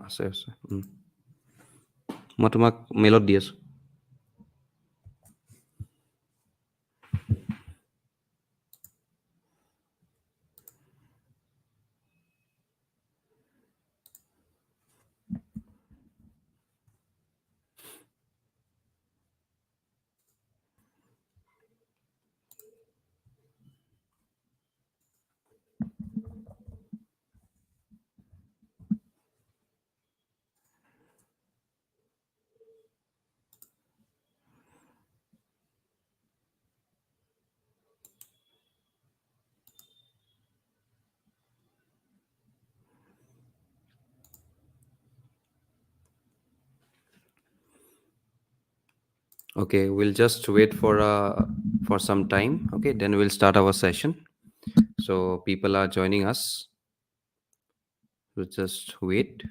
আছে মই তোমাক মেইলত দি আছোঁ। Okay, we'll just wait for some time. Okay, then we'll start our session. So people are joining us. We'll just wait.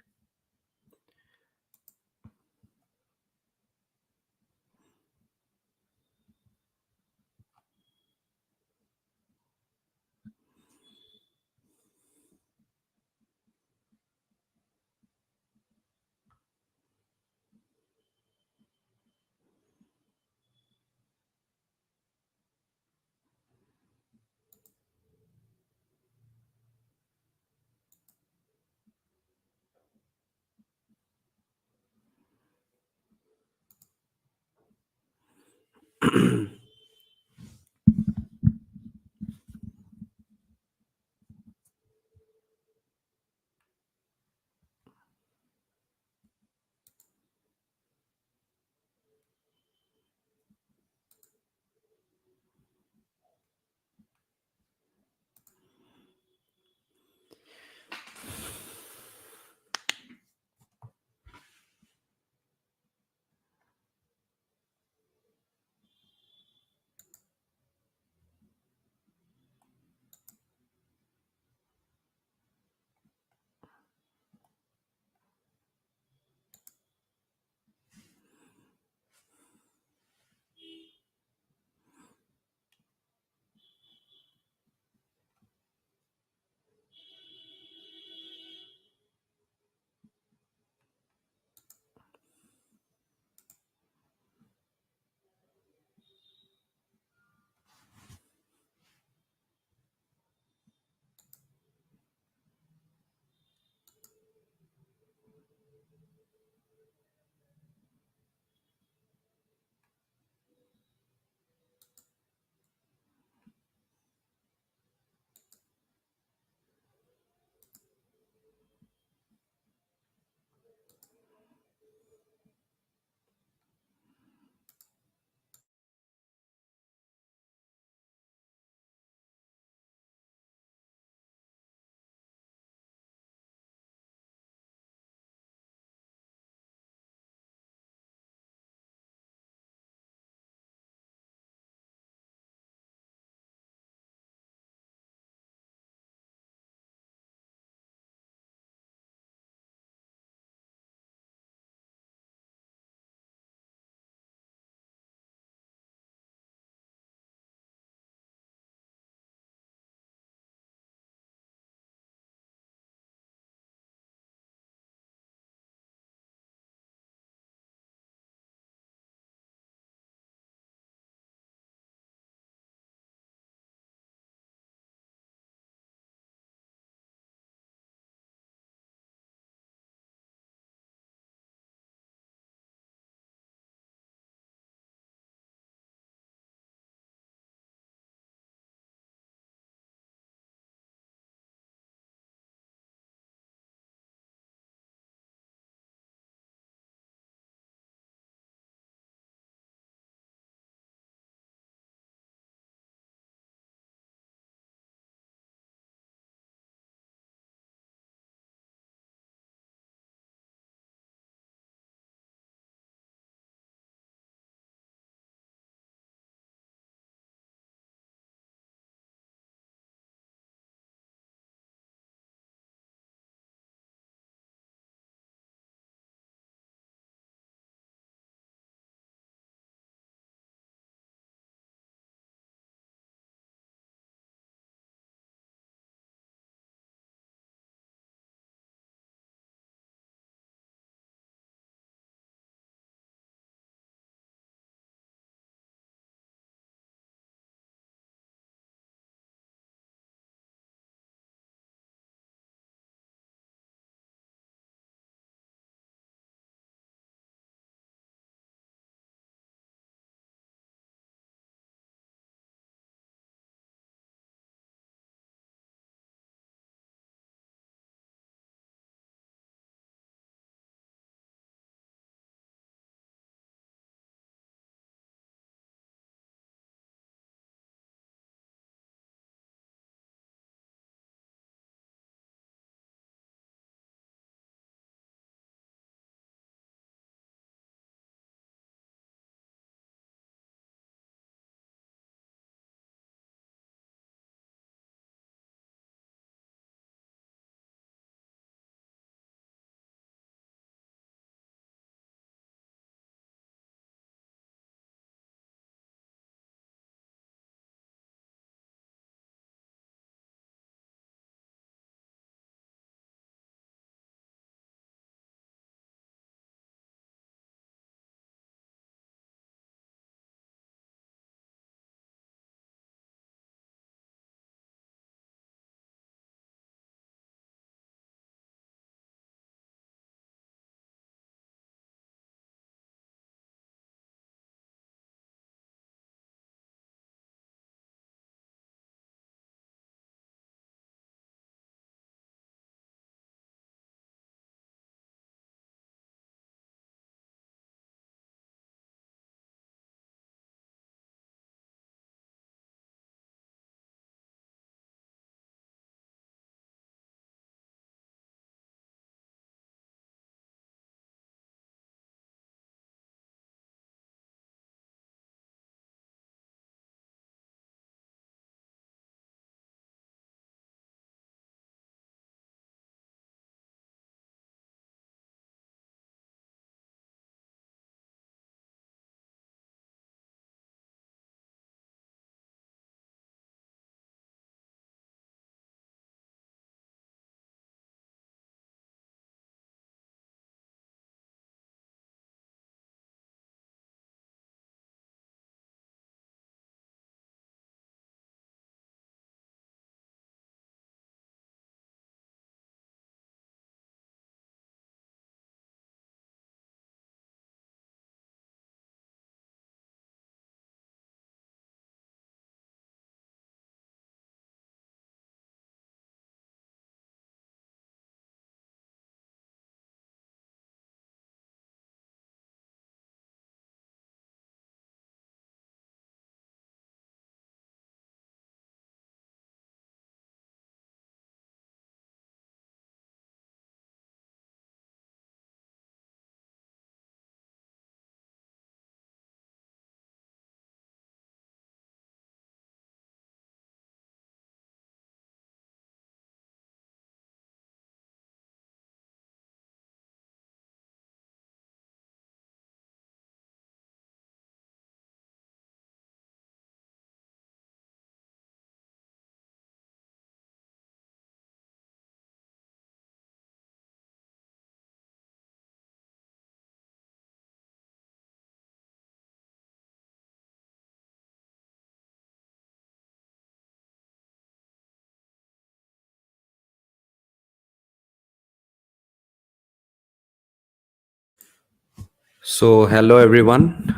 Hello everyone.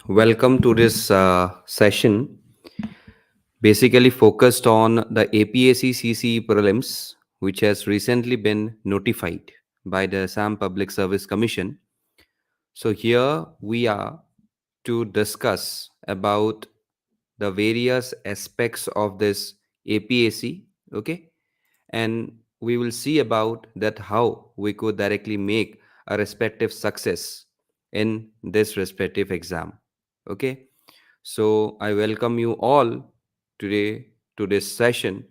Welcome to this session, basically focused on the APSC CCE Prelims, which has recently been notified by the Assam Public Service Commission. So, here we are to discuss about the various aspects of this APSC, okay? And we will see about that how we could directly make a respective success in this respective exam, okay? So I welcome you all today to this session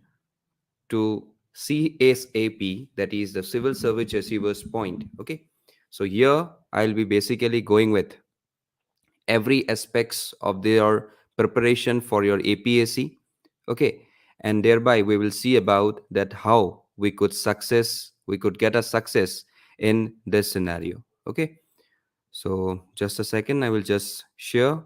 to CSAP, that is the Civil Service Achievers Point, okay? So here I'll be basically going with every aspects of their preparation for your APSC, okay, and thereby we will see about that how we could get a success in this scenario, okay. So just a second, I will just share.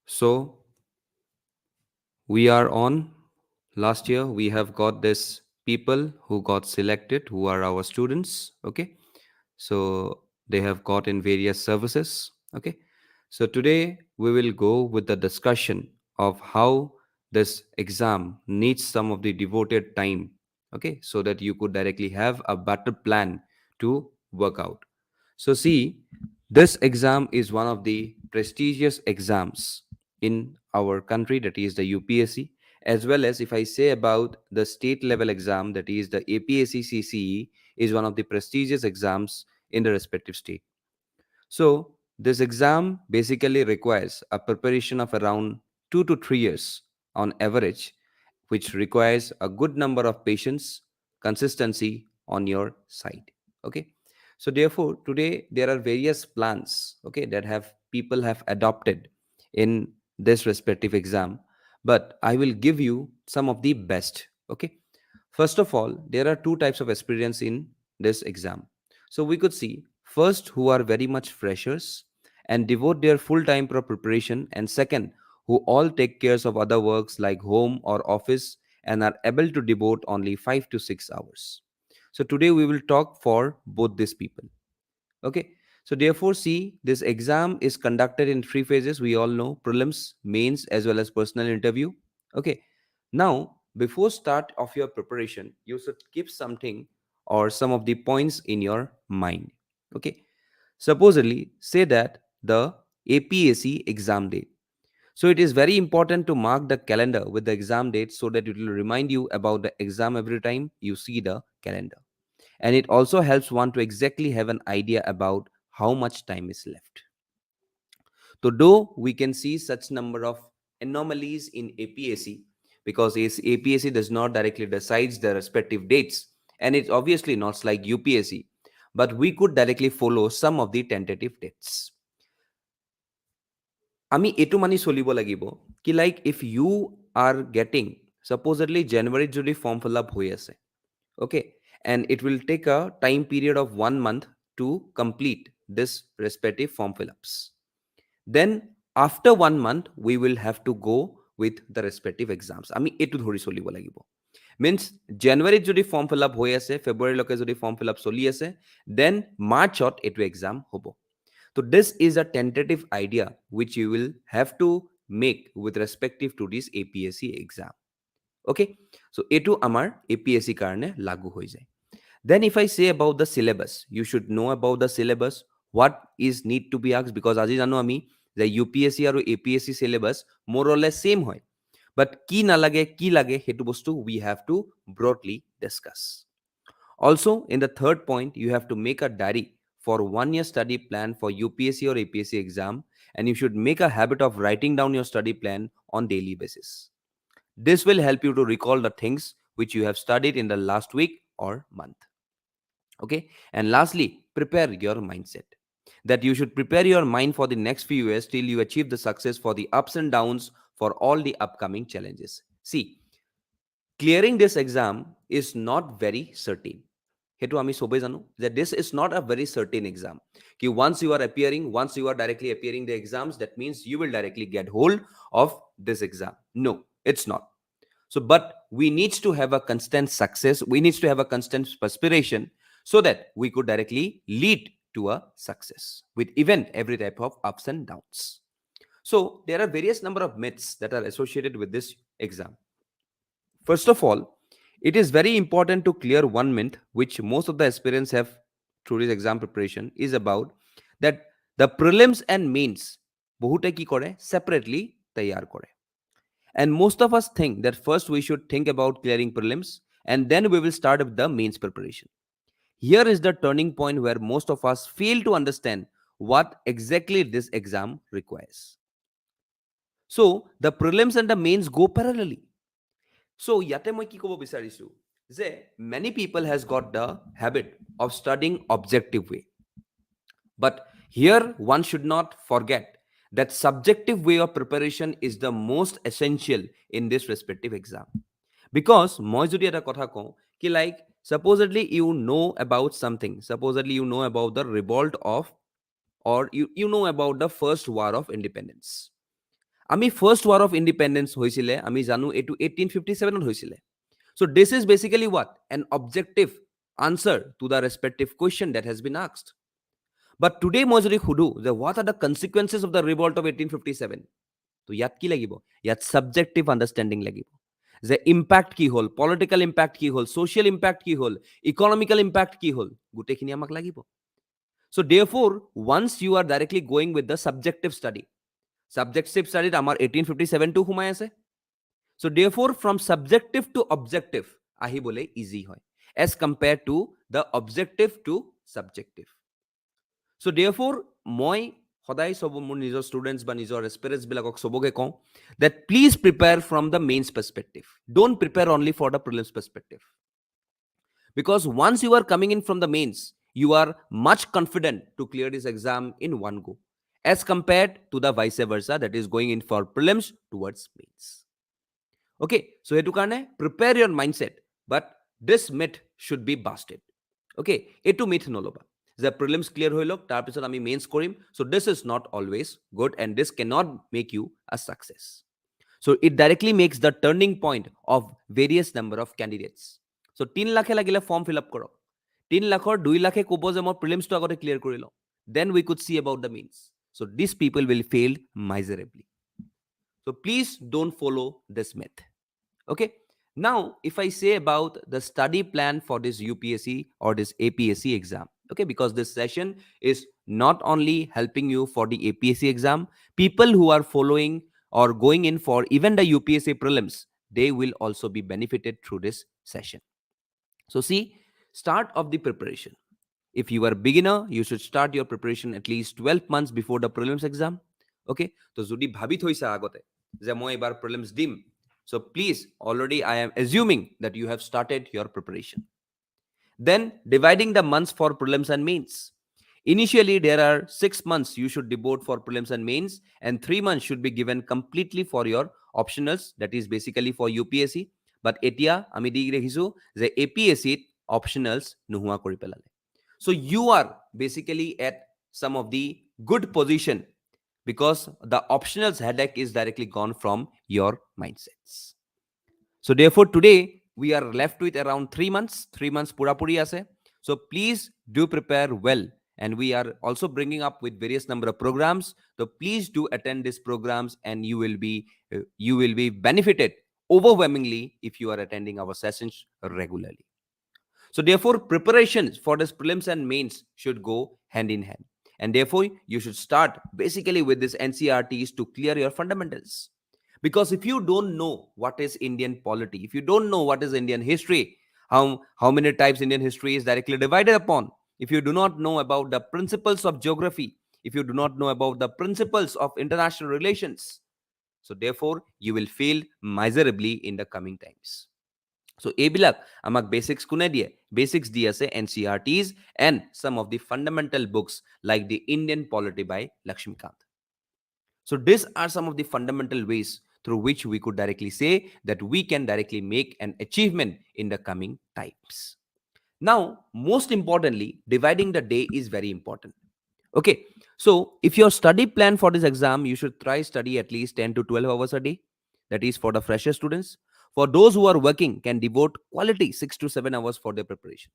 So we are on. Last year we have got this people who got selected, who are our students, okay. So they have got in various services, okay. So today we will go with the discussion of how this exam needs some of the devoted time, okay, so that you could directly have a better plan to work out. So see, this exam is one of the prestigious exams in our country, that is the UPSC, as well as if I say about the state level exam, that is the APSC CCE, is one of the prestigious exams in the respective state. So this exam basically requires a preparation of around 2 to 3 years on average, which requires a good number of patience, consistency on your side. Okay. So therefore, today there are various plans, okay, that have people have adopted in this respective exam, but I will give you some of the best. Okay. First of all, there are two types of aspirants in this exam. So we could see first who are very much freshers and devote their full time for preparation, and second who all take cares of other works like home or office and are able to devote only 5 to 6 hours. So today we will talk for both these people. Okay. So therefore, see, this exam is conducted in three phases. We all know prelims, mains, as well as personal interview. Okay. Now, before start of your preparation, you should keep something or some of the points in your mind. Okay. Supposedly, say that the APSC exam date. So it is very important to mark the calendar with the exam date so that it will remind you about the exam every time you see the calendar, and it also helps one to exactly have an idea about how much time is left. So though we can see such number of anomalies in APSC, because APSC does not directly decides the respective dates, and it's obviously not like UPSC, but we could directly follow some of the tentative dates. আমি এটু মানি চলিব লাগিব কি like if you are getting supposedly জানুয়ারিত যদি form fill up হৈ আছে, okay, and it will take a time period of 1 month to complete this respective form fill-ups. Then after 1 month we will have to go with the respective exams. আমি এটু ধৰি চলিব লাগিব। Means জানুৱাৰীত যদি form fill up হৈ আছে, ফেব্ৰুৱাৰীলৈকে যদি ফৰ্ম ফিল আপ চলি আছে, দেন মাৰ্চত এইটো এক্সাম হ'ব। So this is a tentative idea which you will have to make with respective to this APSC exam. Okay, so etu amar APSC karne lagu hoy jay. Then if I say about the syllabus, you should know about the syllabus, what is need to be asked, because aji jano ami the UPSC aru APSC syllabus more or less same hoy, but ki na lage ki lage hetu bostu we have to broadly discuss. Also, in the third point, you have to make a diary for 1 year study plan for UPSC or APSC exam, and you should make a habit of writing down your study plan on daily basis. This will help you to recall the things which you have studied in the last week or month. Okay. And lastly, prepare your mindset. That you should prepare your mind for the next few years till you achieve the success for the ups and downs for all the upcoming challenges. See, clearing this exam is not very certain. সেইটো আমি সবেই জানো যে this is not a very certain exam ki once you are appearing, once you are directly appearing the exams, that means you will directly get hold of this exam. No, it's not. So but we need to have a constant success, we need to have a constant perspiration, so that we could directly lead to a success with even every type of ups and downs. So there are various number of myths that are associated with this exam. First of all, it is very important to clear one myth which most of the aspirants have through this exam preparation, is about that the prelims and mains বহুতে কি করে separately তৈয়ার করে. And most of us think that first we should think about clearing prelims and then we will start with the mains preparation. Here is the turning point where most of us fail to understand what exactly this exam requires. So the prelims and the mains go parallelly. So ইয়াতে মই কি ক'ব বিচাৰিছো যে many people has got the habit of studying objective way, but here one should not forget that subjective way of preparation is the most essential in this respective exam. Because মই যদি এটা কথা কওঁ কি like supposedly you know about something, supposedly you know about the revolt of, or you know about the first war of independence. আমি first war of independence হয়েছিলে আমি জানো এটু 1857 হয়েছিলে. So this is basically what? An objective answer to the respective question that has been asked. But today মই যদি সুধো যে what are the consequences of the revolt of 1857, তো ইয়াত কি লাগিব? ইয়াত subjective understanding লাগিব যে impact কি হল, political impact কি হল, social impact কি হল, economical impact কি হল, গোটেইখিনি আমাক লাগিব. So therefore once you are directly going with the subjective study, subjective study আমাৰ 1857 টো সোমাই আছে. So therefore from subjective to objective আহিবলৈ easy হয় as compared to the objective to subjective. So therefore মই সদায় সব মোৰ নিজৰ ষ্টুডেণ্টছ বা নিজৰ এস্পিৰেণ্টছ বিলাকক সবকে কওঁ that please prepare from the mains perspective, don't prepare only for the prelims perspective, because once you are coming in from the mains you are much confident to clear this exam in one go as compared to the vice versa that is going in for prelims towards mains. Okay, so hetu karone prepare your mindset, but this myth should be busted. Okay, etu myth noloba the prelims clear hoilok tar pisot ami mains korim, so this is not always good and this cannot make you a success. So it directly makes the turning point of various number of candidates. So 3 lakhe lagile form fill up korok, 3 lakhor 2 lakhe kobo je moi prelims to agote clear korilo, then we could see about the mains. So these people will fail miserably. So please don't follow this myth. Okay, now if I say about the study plan for this UPSC or this APSC exam, okay, because this session is not only helping you for the APSC exam, people who are following or going in for even the UPSC prelims, they will also be benefited through this session. So see, start of the preparation. If you are beginner, you should start your preparation at least 12 months before the prelims exam. Okay, to jodi bhabi thoisa agote je moi ebar prelims dim, so please already I am assuming that you have started your preparation. Then dividing the months for prelims and mains. Initially there are 6 months you should devote for prelims and mains, and 3 months should be given completely for your optionals, that is basically for UPSC. But etia ami di rehisu je APSC optionals nuhua kori pelale. So you are basically at some of the good position because the optionals headache is directly gone from your mindsets. So therefore today we are left with around 3 months, 3 months purapuri ase. So please do prepare well, and we are also bringing up with various number of programs. So please do attend these programs and you will be benefited overwhelmingly if you are attending our sessions regularly. So therefore preparations for this prelims and mains should go hand in hand, and therefore you should start basically with this NCRTs to clear your fundamentals. Because if you don't know what is Indian polity, if you don't know what is Indian history, how many types Indian history is directly divided upon, if you do not know about the principles of geography, if you do not know about the principles of international relations, so therefore you will fail miserably in the coming times. So এইবিলাক আমাক basics কোনে দিয়ে? Basics দি আছে NCRTs and some of the fundamental books like the Indian Polity by Lakshmikant. So these are some of the fundamental ways through which we could directly say that we can directly make an achievement in the coming times. Now, most importantly, dividing the day is very important. Okay, so if your study plan for this exam, you should try study at least 10 to 12 hours a day. That is for the fresher students. For those who are working, can devote quality 6 to 7 hours for their preparation.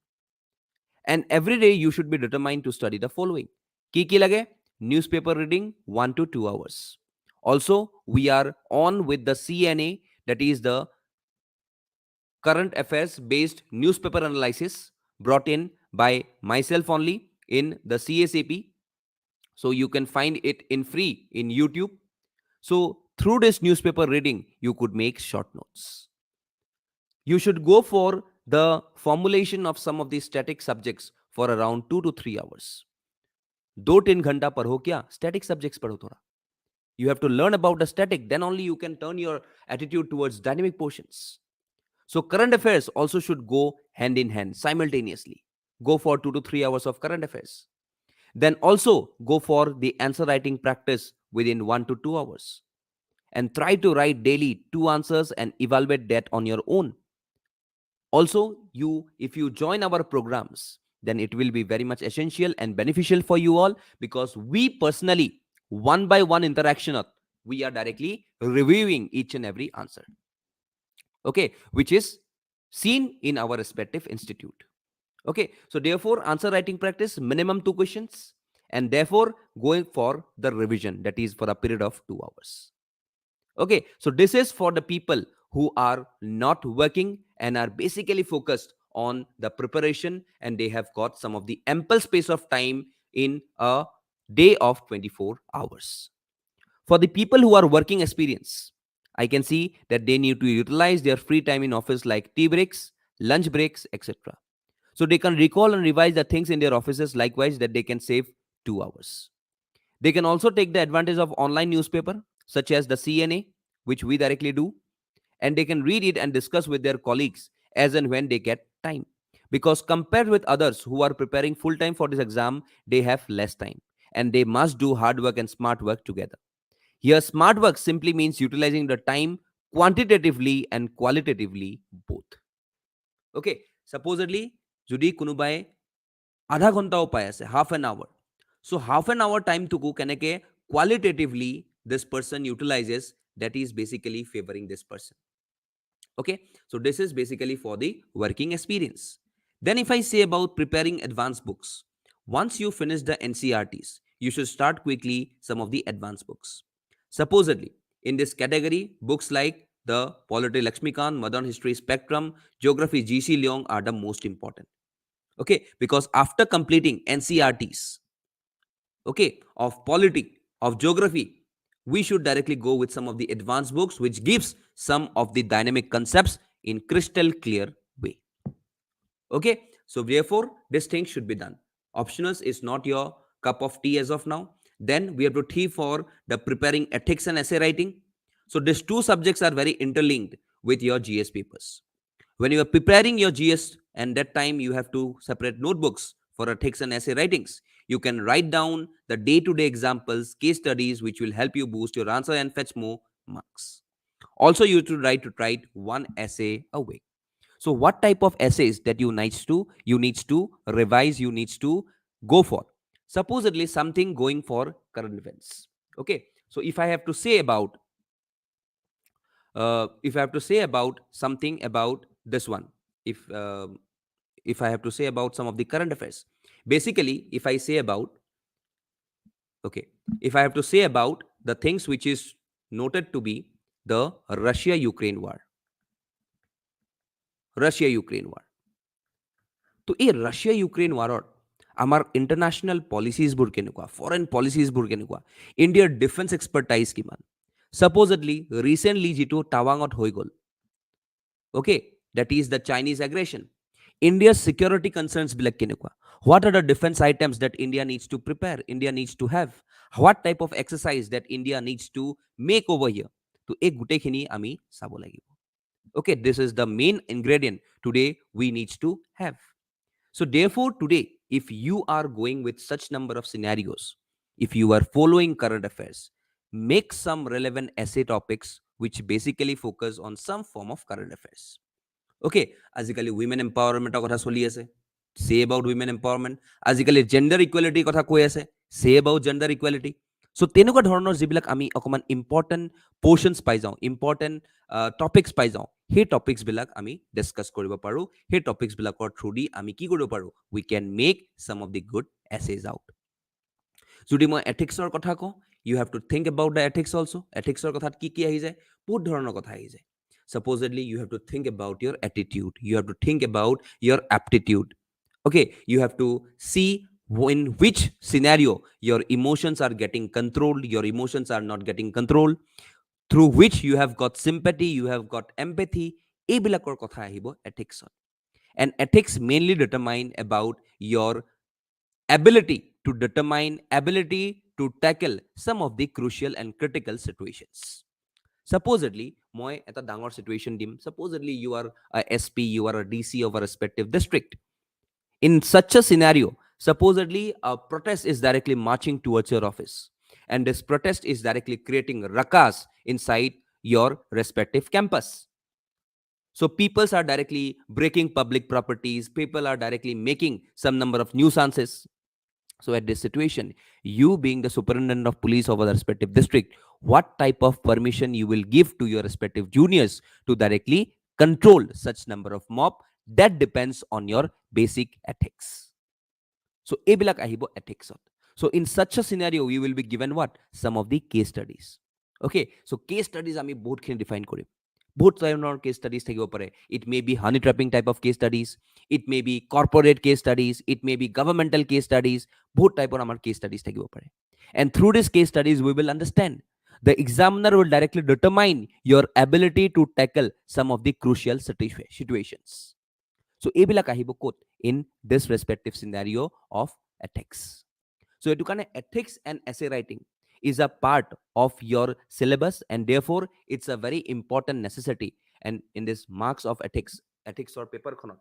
And every day you should be determined to study the following. Ki lage? Newspaper reading 1 to 2 hours. Also, we are on with the CNA, that is the current affairs based newspaper analysis, brought in by myself only in the CSAP. So you can find it in free in YouTube. So through this newspaper reading, you could make short notes. You should go for the formulation of some of these static subjects for around 2 to 3 hours. 2-3 घंटा पढ़ो क्या, static subjects पढ़ो थोड़ा. You have to learn about the static, then only you can turn your attitude towards dynamic portions. So current affairs also should go hand in hand simultaneously. Go for 2 to 3 hours of current affairs. Then also go for the answer writing practice within 1 to 2 hours. And try to write daily 2 answers and evaluate that on your own. Also, if you join our programs, then it will be very much essential and beneficial for you all, because we personally, one by one interaction, we are directly reviewing each and every answer. Okay, which is seen in our respective institute. Okay, so therefore, answer writing practice, minimum 2 questions, and therefore going for the revision, that is for a period of 2 hours. Okay, so this is for the people who are not working and are basically focused on the preparation, and they have got some of the ample space of time in a day of 24 hours. For the people who are working experience, I can see that they need to utilize their free time in office like tea breaks, lunch breaks, etc. So they can recall and revise the things in their offices, likewise that they can save 2 hours. They can also take the advantage of online newspaper such as the CNA, which we directly do, and they can read it and discuss with their colleagues as and when they get time. Because compared with others who are preparing full time for this exam, they have less time and they must do hard work and smart work together. Here, smart work simply means utilizing the time quantitatively and qualitatively both. Okay, supposedly, যদি কোনোবাই আধা ঘণ্টাও পাই আছে, half an hour. So half an hour time to কেনেকে qualitatively this person utilizes, that is basically favoring this person. Okay, so this is basically for the working experience. Then if I say about preparing advanced books, once you finish the NCRTs, you should start quickly some of the advanced books. Supposedly, in this category, books like the Polity Lakshmikant, Modern History Spectrum, Geography GC Leong are the most important. Okay, because after completing NCRTs, okay, of polity, of geography, we should directly go with some of the advanced books which gives some of the dynamic concepts in crystal clear way. Okay, so therefore this thing should be done. Optionals is not your cup of tea as of now. Then we have to tea for the preparing ethics and essay writing. So these two subjects are very interlinked with your GS papers. When you are preparing your GS, and that time you have to separate notebooks for ethics and essay writings. You can write down the day-to-day examples, case studies, which will help you boost your answer and fetch more marks. Also, you should write one essay a week. So what type of essays that you needs to revise, you needs to go for? Supposedly something going for current events. Okay, so if I have to say about something about this one, if if I have to say about some of the current affairs, basically if I say about, okay, if I have to say about the things which is noted to be the Russia-Ukraine war. তো এই Russia Ukraine ৱাৰত আমাৰ international পলিচিজবোৰ কেনেকুৱা, foreign পলিচিজবোৰ কেনেকুৱা, ইণ্ডিয়াৰ defence expertise কিমান, ছাপোজেডলি recently যিটো টাৱাঙত হৈ গ'ল, okay, that is the Chinese aggression. India's security concerns বিলাক কেনেকুৱা, what are the defense items that India needs to prepare, India needs to have, what type of exercise that India needs to make over here. তো এই গোটেইখিনি আমি চাব লাগিব. Okay, this is the main ingredient today we needs to have. So therefore today, if you are going with such number of scenarios, if you are following current affairs, make some relevant essay topics which basically focus on some form of current affairs. Okay, আজিকালি women empowerment কথা চলি আছে, say about women empowerment, আজিকালি gender equality কথা কৈ আছে, say about gender equality. So তেনেকুৱা ধৰণৰ যিবিলাক আমি অকমান ইম্পৰ্টেণ্ট পৰ্চনছ পাই যাওঁ, ইম্পৰ্টেণ্ট টপিকছ পাই যাওঁ, সেই টপিকছবিলাক আমি ডিছকাছ কৰিব পাৰোঁ। সেই টপিকছবিলাকৰ থ্ৰুদি আমি কি কৰিব পাৰোঁ? We can make some of the good essays out. যদি মই এথিক্সৰ কথা কওঁ, you have to think about the ethics also'. এথিক্সৰ কথাত কি কি আহি যায়? বহুত ধৰণৰ কথা আহি যায়। Supposedly, you have to think about your attitude. You have to think about your aptitude. Okay, you have to see in which scenario your emotions are getting controlled, your emotions are not getting controlled, through which you have got sympathy, you have got empathy. এইবিলাকৰ কথা আহিব এথিক্সত। And ethics mainly determine about your ability to tackle some of the crucial and critical situations. Supposedly, মই এটা ডাঙৰ situation দিম. Supposedly, you are a SP, you are a DC of a respective district. In such a scenario, supposedly a protest is directly marching towards your office, and this protest is directly creating ruckus inside your respective campus. So people are directly breaking public properties, people are directly making some number of nuisances. So at this situation, you being the superintendent of police over the respective district, what type of permission you will give to your respective juniors to directly control such number of mob? That depends on your basic ethics. So ebilak ahibo ethics. So in such a scenario, we will be given what? Some of the case studies. Okay, so case studies আমি বহুতখিনি define কৰিম। বহুত ধৰণৰ case studies থাকিব পাৰে। It may be honey trapping type of case studies, it may be corporate case studies, it may be governmental case studies, বহুত টাইপৰ আমাৰ case studies থাকিব পাৰে। And through this case studies we will understand the examiner will directly determine your ability to tackle some of the crucial situations. So এইবিলাক আহিব ক'ত? In this respective scenario of ethics. So এইটো কাৰণে ethics and essay writing is a part of your syllabus, and therefore it's a very important necessity. And in this marks of ethics or paper khonot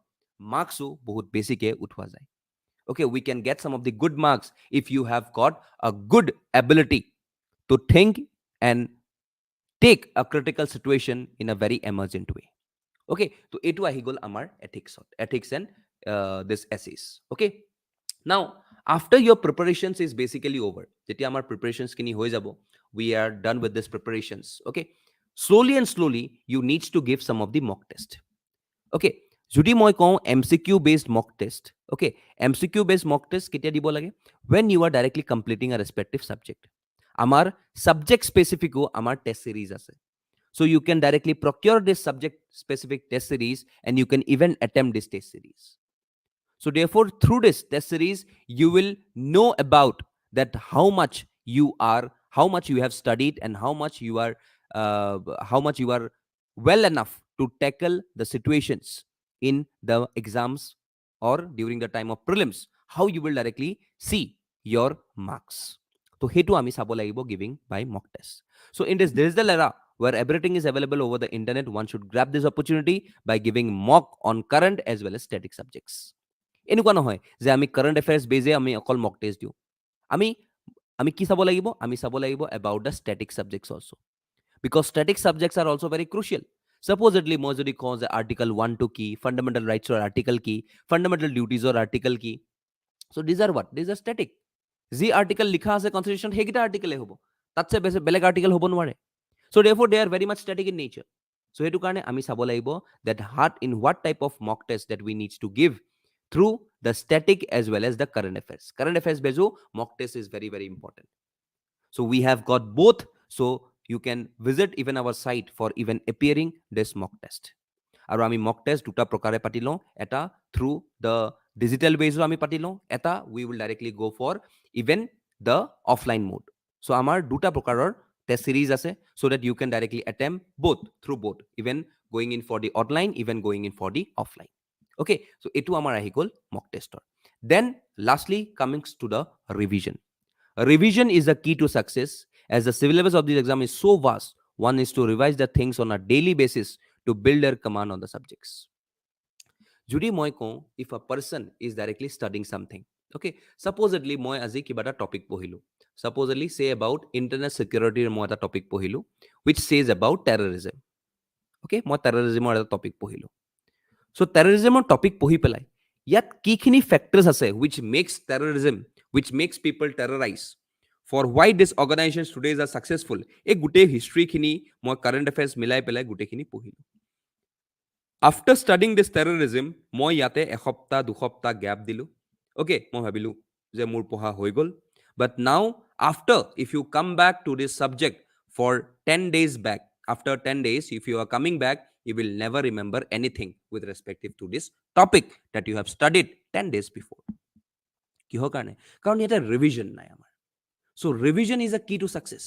marks bahut basic e uthwa jay. Okay, we can get some of the good marks if you have got a good ability to think and take a critical situation in a very emergent way. Okay, to etu ahi gol amar ethics and this essays. Okay, now after your preparations is basically over, jetia amar preparations kini hoi jabo, we are done with this preparations. Okay, slowly and slowly you needs to give some of the mock test. Okay, যদি মই কওঁ MCQ based mock test, okay, MCQ based mock test কেতিয়া দিব লাগে? When you are directly completing a respective subject. আমাৰ subject specific আমাৰ test series আছে. So you can directly procure this subject specific test series, and you can even attempt this test series. So therefore, through this test series, you will know about that how much you have studied, and how much you are well enough to tackle the situations in the exams or during the time of prelims, how you will directly see your marks. So hetu ami sabo lagibo giving by mock test. So in this digital era where everything is available over the internet, one should grab this opportunity by giving mock on current as well as static subjects. এনেকুৱা নহয় যে আমি current affairs বেজে আমি অকল mock test দিওঁ। আমি আমি কি চাব লাগিব? আমি চাব লাগিব about the static subjects also', because static subjects R also' very crucial. Supposedly মই যদি কওঁ যে আৰ্টিকল 1 কি, ফাণ্ডামেণ্টেল ৰাইটছৰ আৰ্টিকল কি, ফাণ্ডামেণ্টেল ডিউটিজৰ আৰ্টিকল কি, চ' these are what? These are static. যি আৰ্টিকল লিখা আছে কনষ্টিটিউশ্যন সেইকেইটা আৰ্টিকলে হ'ব, তাতছে বেলেগ আৰ্টিকল হ'ব নোৱাৰে। চ' therefore they are very much static in nature. চ' সেইটো কাৰণে আমি চাব লাগিব that in what type of mock test that we need to give through the static as well as the current affairs. Current affairs bezo mock test is very, very important. So we have got both. So you can visit even our site for even appearing this mock test. Aru ami mock test duta prokare patilo, eta through the digital ways ami patilo, eta we will directly go for even the offline mode. So amar duta prokaror test series ase, so that you can directly attempt both, through both, even going in for the online, even going in for the offline. Okay, so etu amar ahi gol mock tester. Then lastly comes to the revision. Revision is the key to success, as the syllabus of this exam is so vast. One is to revise the things on a daily basis to build their command on the subjects. Judi moi ko, if a person is directly studying something, okay, supposedly moi aji kiba eta topic pohilu, supposedly say about internet security moi eta topic pohilu, which says about terrorism. Okay, moi terrorism eta topic pohilu. So terrorism topic pohi pelai ইয়াত কিখিনি factors আছে which makes terrorism, which makes people terrorize, for why these organizations today are successful, এই গোটেই হিষ্ট্ৰীখিনি মই current affairs মিলাই পেলাই গোটেইখিনি পঢ়িলোঁ। After studying দিছ টেৰৰিজিম, মই ইয়াতে এসপ্তাহ দুসপ্তাহ গেপ দিলোঁ। অ'কে, মই ভাবিলোঁ যে মোৰ পঢ়া হৈ গ'ল। But now after if you come back to this subject for 10 days back, after 10 days, if you are coming back, you will never remember anything with respective to this topic that you have studied 10 days before. কিহৰ কাৰণে? কাৰণ ইয়াতে revision নাই আমাৰ। চ' revision is a কি two success.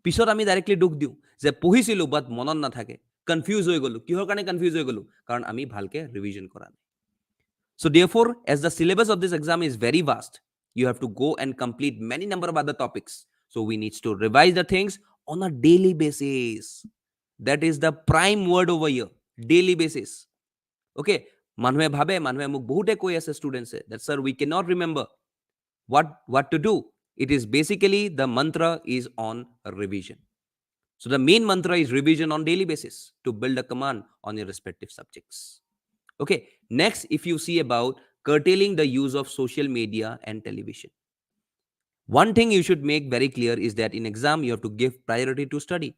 পিছত আমি ডাইৰেক্টলি দুখ দিওঁ যে পঢ়িছিলোঁ বাট মনত নাথাকে, কনফিউজ হৈ গ'লোঁ। কিহৰ কাৰণে কনফিউজ হৈ গ'লোঁ? কাৰণ আমি ভালকৈ ৰিভিজন কৰা নাই। So therefore, as the syllabus of this exam is very vast, you have to go and complete many number of other topics. So we need to revise the things on a daily basis. That is the prime word over here, daily basis. Okay, মানুহে ভাবে, মানুহে মোক বহুতে কৈ আছে ষ্টুডেণ্টছে that sir we cannot remember what to do. It is basically the mantra is on revision. So the main mantra is revision on daily basis to build a command on your respective subjects. Okay, next, if you see about curtailing the use of social media and television. One thing you should make very clear is that in exam, you have to give priority to study.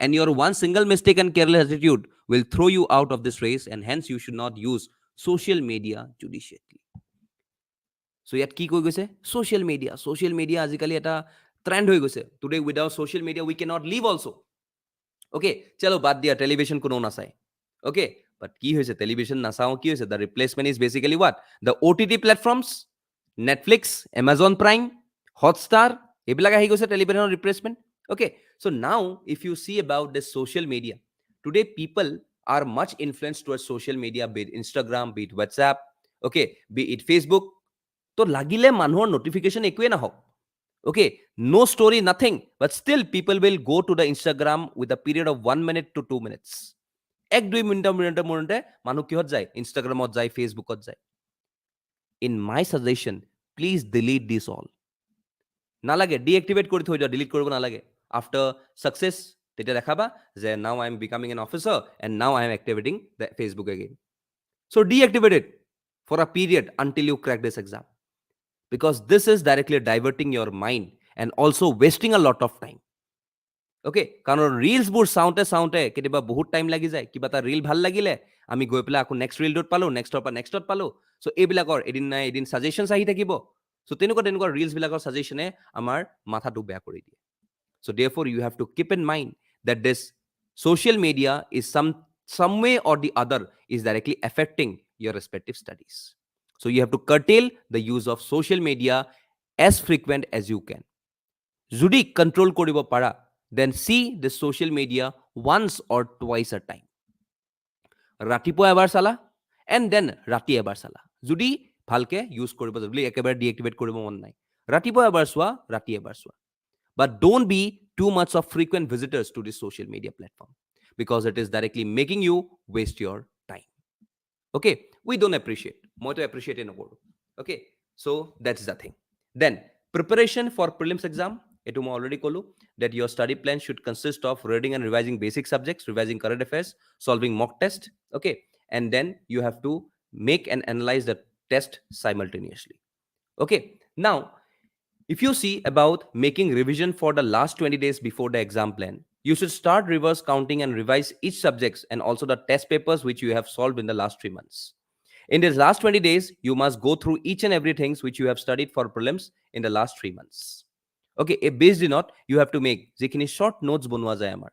And your one single mistake and careless attitude will throw you out of this race, and hence you should not use social media judiciously. So ইয়াত কি কৈ গৈছে? Social media আজিকালি এটা trend হৈ গৈছে। Today without social media we cannot live also. Okay, চলো বাদ দিয়া, টেলিভিশ্যন কোনো নাচায়। Okay, but কি হৈছে? টেলিভিশ্যন নাচাওঁ কি হৈছে? The replacement is basically what? The OTT platforms, Netflix, Amazon Prime, Hotstar, এইবিলাক আহি গৈছে টেলিভিশ্যনৰ replacement. Okay, so now if you see about the social media, today people are much influenced towards social media, be it Instagram, be it WhatsApp, okay, be it Facebook. তো লাগিলে মানুহৰ নোটিফিকেশ্যন একোৱে নাহক, okay, no story, nothing, but still people will go to the Instagram with a period of 1 minute to 2 minutes. 1-2 মিনিটৰ মূৰতে মানুহ কিহত যায়? ইনষ্টাগ্ৰামত যায়, ফেচবুকত যায়। In my suggestion, please delete this all. নালাগে, ডিএক্টিভেট কৰি থৈ দিয়ক, ডিলিট কৰিব নালাগে। আফটাৰ ছাকচেছ তেতিয়া দেখাবা যে now I am becoming an officer and now I am activating the Facebook again. So' deactivate it for a period until you crack this exam, because this is directly diverting your mind and also wasting a lot of time. Okay, কাৰণ ৰিলছবোৰ চাওঁতে কেতিয়াবা বহুত time লাগি যায়। কিবা এটা reel ভাল লাগিলে আমি গৈ পেলাই আকৌ নেক্সট ৰিলটোত পালোঁ, নেক্সটৰ পৰা নেক্সটত পালোঁ। চ' এইবিলাকৰ এদিন নাই এদিন ছাজেশ্যনছ আহি থাকিব। চ' তেনেকুৱা ৰিলছবিলাকৰ ছাজেশ্যনে আমাৰ মাথাটো বেয়া কৰি দিয়ে। So therefore, you have to keep in mind that this social media is some way or the other is directly affecting your respective studies. So you have to curtail the use of social media as frequent as you can. Judi control koribo para, then see the social media once or twice a time. Ratipo ebar sala and then rati ebar sala. Judi bhalke use koribo jodi ekebar deactivate koribo mon nai. Ratipo ebar swa, rati ebar swa. But don't be too much of frequent visitors to this social media platform, because it is directly making you waste your time. Okay, we don't appreciate. More to appreciate in a word. Okay, so that's the thing. Then preparation for prelims exam. It already kolu that your study plan should consist of reading and revising basic subjects, revising current affairs, solving mock test. Okay, and then you have to make and analyze the test simultaneously. Okay, now if you see about making revision for the last 20 days before the exam plan, you should start reverse counting and revise each subjects and also the test papers which you have solved in the last 3 months. In these last 20 days, you must go through each and every things which you have studied for prelims in the last 3 months. Okay, based on it, you have to make jikhini short notes bonwa jay amar.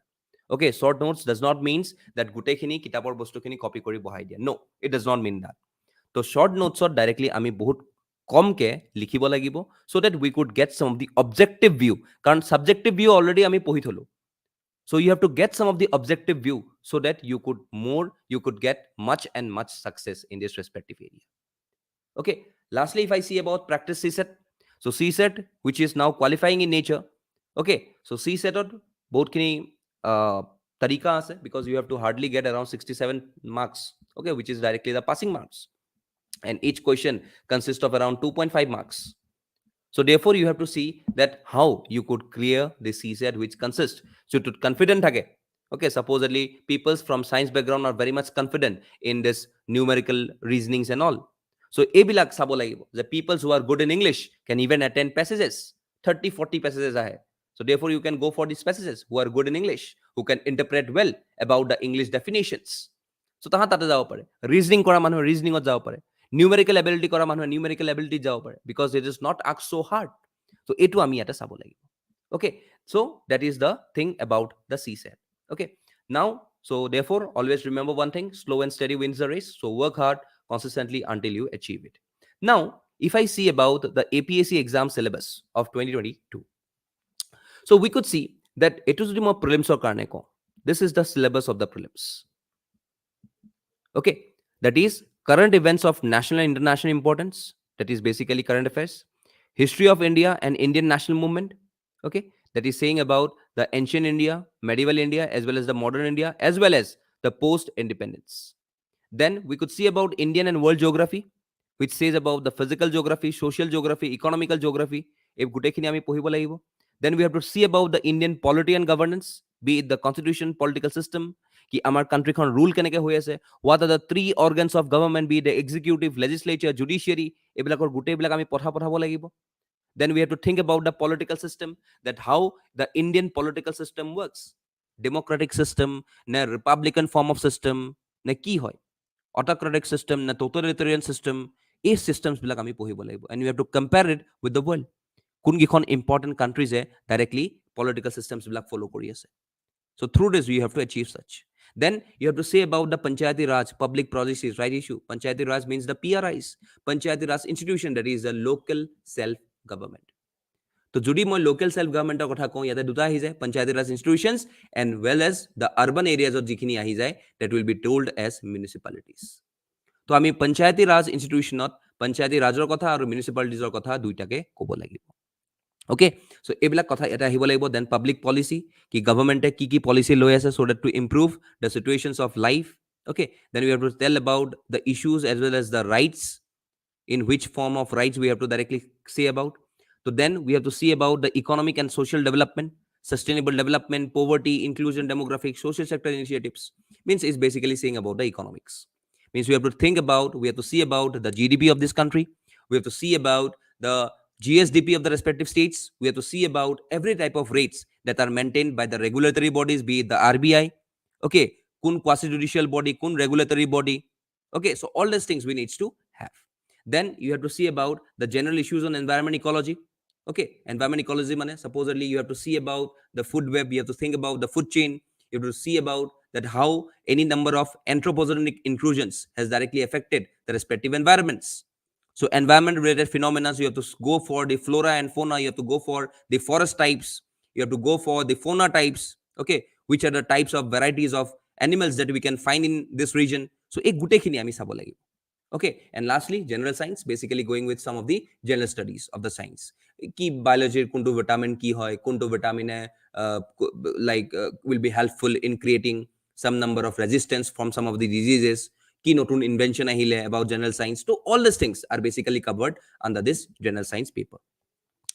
Okay, short notes does not means that gutekhini kitabor bostukhini copy kori bohai dia. No, it does not mean that. So short notes are directly ami bahut কমকে লিখিব লাগিব, so that we could get some of the objective view, কাৰণ subjective view already আমি পঢ়ি থলো. So you have to get some of the objective view so that you could get much and much success in this respective area. Okay, lastly, if I see about practice CSAT, so CSAT which is now qualifying in nature. Okay, so CSAT বহুতখিনি tarika আছে, because you have to hardly get around 67 marks, okay, which is directly the passing marks. And each question consists of around 2.5 marks. So therefore, you have to see that how you could clear the CSAT which consists. So to confident thake. Okay, supposedly people from science background are very much confident in this numerical reasonings and all. So এইবিলাক চাব লাগিব যে peoples who are good in English can even attend passages 30-40 passages ahe. So therefore you can go for these passages who are good in English, who can interpret well about the English definitions. So তাহা তাতে যাব পাৰে। Reasoning কৰা মানুহে ৰিজনিঙত যাব পাৰে। Numerical ability কৰা মানুহে নিউমেৰিকেল এবিলিটিত যাব পাৰে, because it is not ask so hard. So এইটো আমি ইয়াতে চাব লাগিব। Okay, so that is the thing about the CSAT. Okay, now so therefore always remember one thing, slow and steady wins the race. So work hard consistently until you achieve it. Now if I see about the APSC exam syllabus of 2022, so we could see that etu jodi moi prelims or karne ko, this is the syllabus of the prelims. Okay, that is current events of national and international importance, that is basically current affairs, history of India and Indian national movement. Okay, that is saying about the ancient India, medieval India, as well as the modern India, as well as the post independence. Then we could see about Indian and world geography, which says about the physical geography, social geography, economical geography. Then we have to see about the Indian polity and governance, be it the constitution, political system, ki amar country khon rule keneke hoi ase, what are the three organs of government, be it the executive, legislature, judiciary, ebilakor gutei bilak ami pothabo lagibo. Then we have to think about the political system, that how the Indian political system works, democratic system na republican form of system na ki hoy, autocratic system na totalitarian system, এই systems বিলাক আমি পঢ়িব লাগিব, and you have to compare it with the world, কোন কিখন important countries এ directly political systems বিলাক follow কৰি আছে. So through this you have to achieve such. Then you have to say about the Panchayati Raj, public policies, right issue. Panchayati Raj means the PRIs, Panchayati Raj institution, that is the local self government. তো যদি মই local self গভৰ্ণমেণ্টৰ কথা কওঁ, ইয়াতে দুটা আহি যায়, Panchayati Raj institutions and well as the urban এৰিয়াজত যিখিনি আহি যায়, that will be told as municipalities. তো আমি পঞ্চায়তী ৰাজ ইনষ্টিটিউশ্যনত পঞ্চায়তী ৰাজৰ কথা আৰু মিউনিচিপালিটিজৰ কথা দুইটাকে ক'ব লাগিব। অ'কে, চ' এইবিলাক কথা ইয়াতে আহিব লাগিব। দেন পাব্লিক পলিচি, কি গভৰ্ণমেণ্টে কি কি পলিচি লৈ আছে so' that to improve the situations of life. Okay, then we have to tell about the issues as well as the rights, in which form of rights we have to directly say about. So then we have to see about the economic and social development, sustainable development, poverty, inclusion, demographic, social sector initiatives. Means it's basically saying about the economics. Means we have to think about, we have to see about the GDP of this country. We have to see about the GSDP of the respective states. We have to see about every type of rates that are maintained by the regulatory bodies, be it the RBI. Okay, kun quasi judicial body, kun regulatory body. Okay, so all these things we need to have. Then you have to see about the general issues on environment ecology. Okay, environment ecology mane supposedly you have to see about the food web, you have to think about the food chain, you have to see about that how any number of anthropogenic intrusions has directly affected the respective environments. So environment related phenomena, you have to go for the flora and fauna, you have to go for the forest types, you have to go for the fauna types. Okay, which are the types of varieties of animals that we can find in this region. So ek gute khini ami sabo lagib. Okay, and lastly general science, basically going with some of the general studies of the science, ki biology kuntu vitamin ki hoy, kuntu vitamin will be helpful in creating some number of resistance from some of the diseases, ki notun invention ahile about general science. So all these things are basically covered under this general science paper.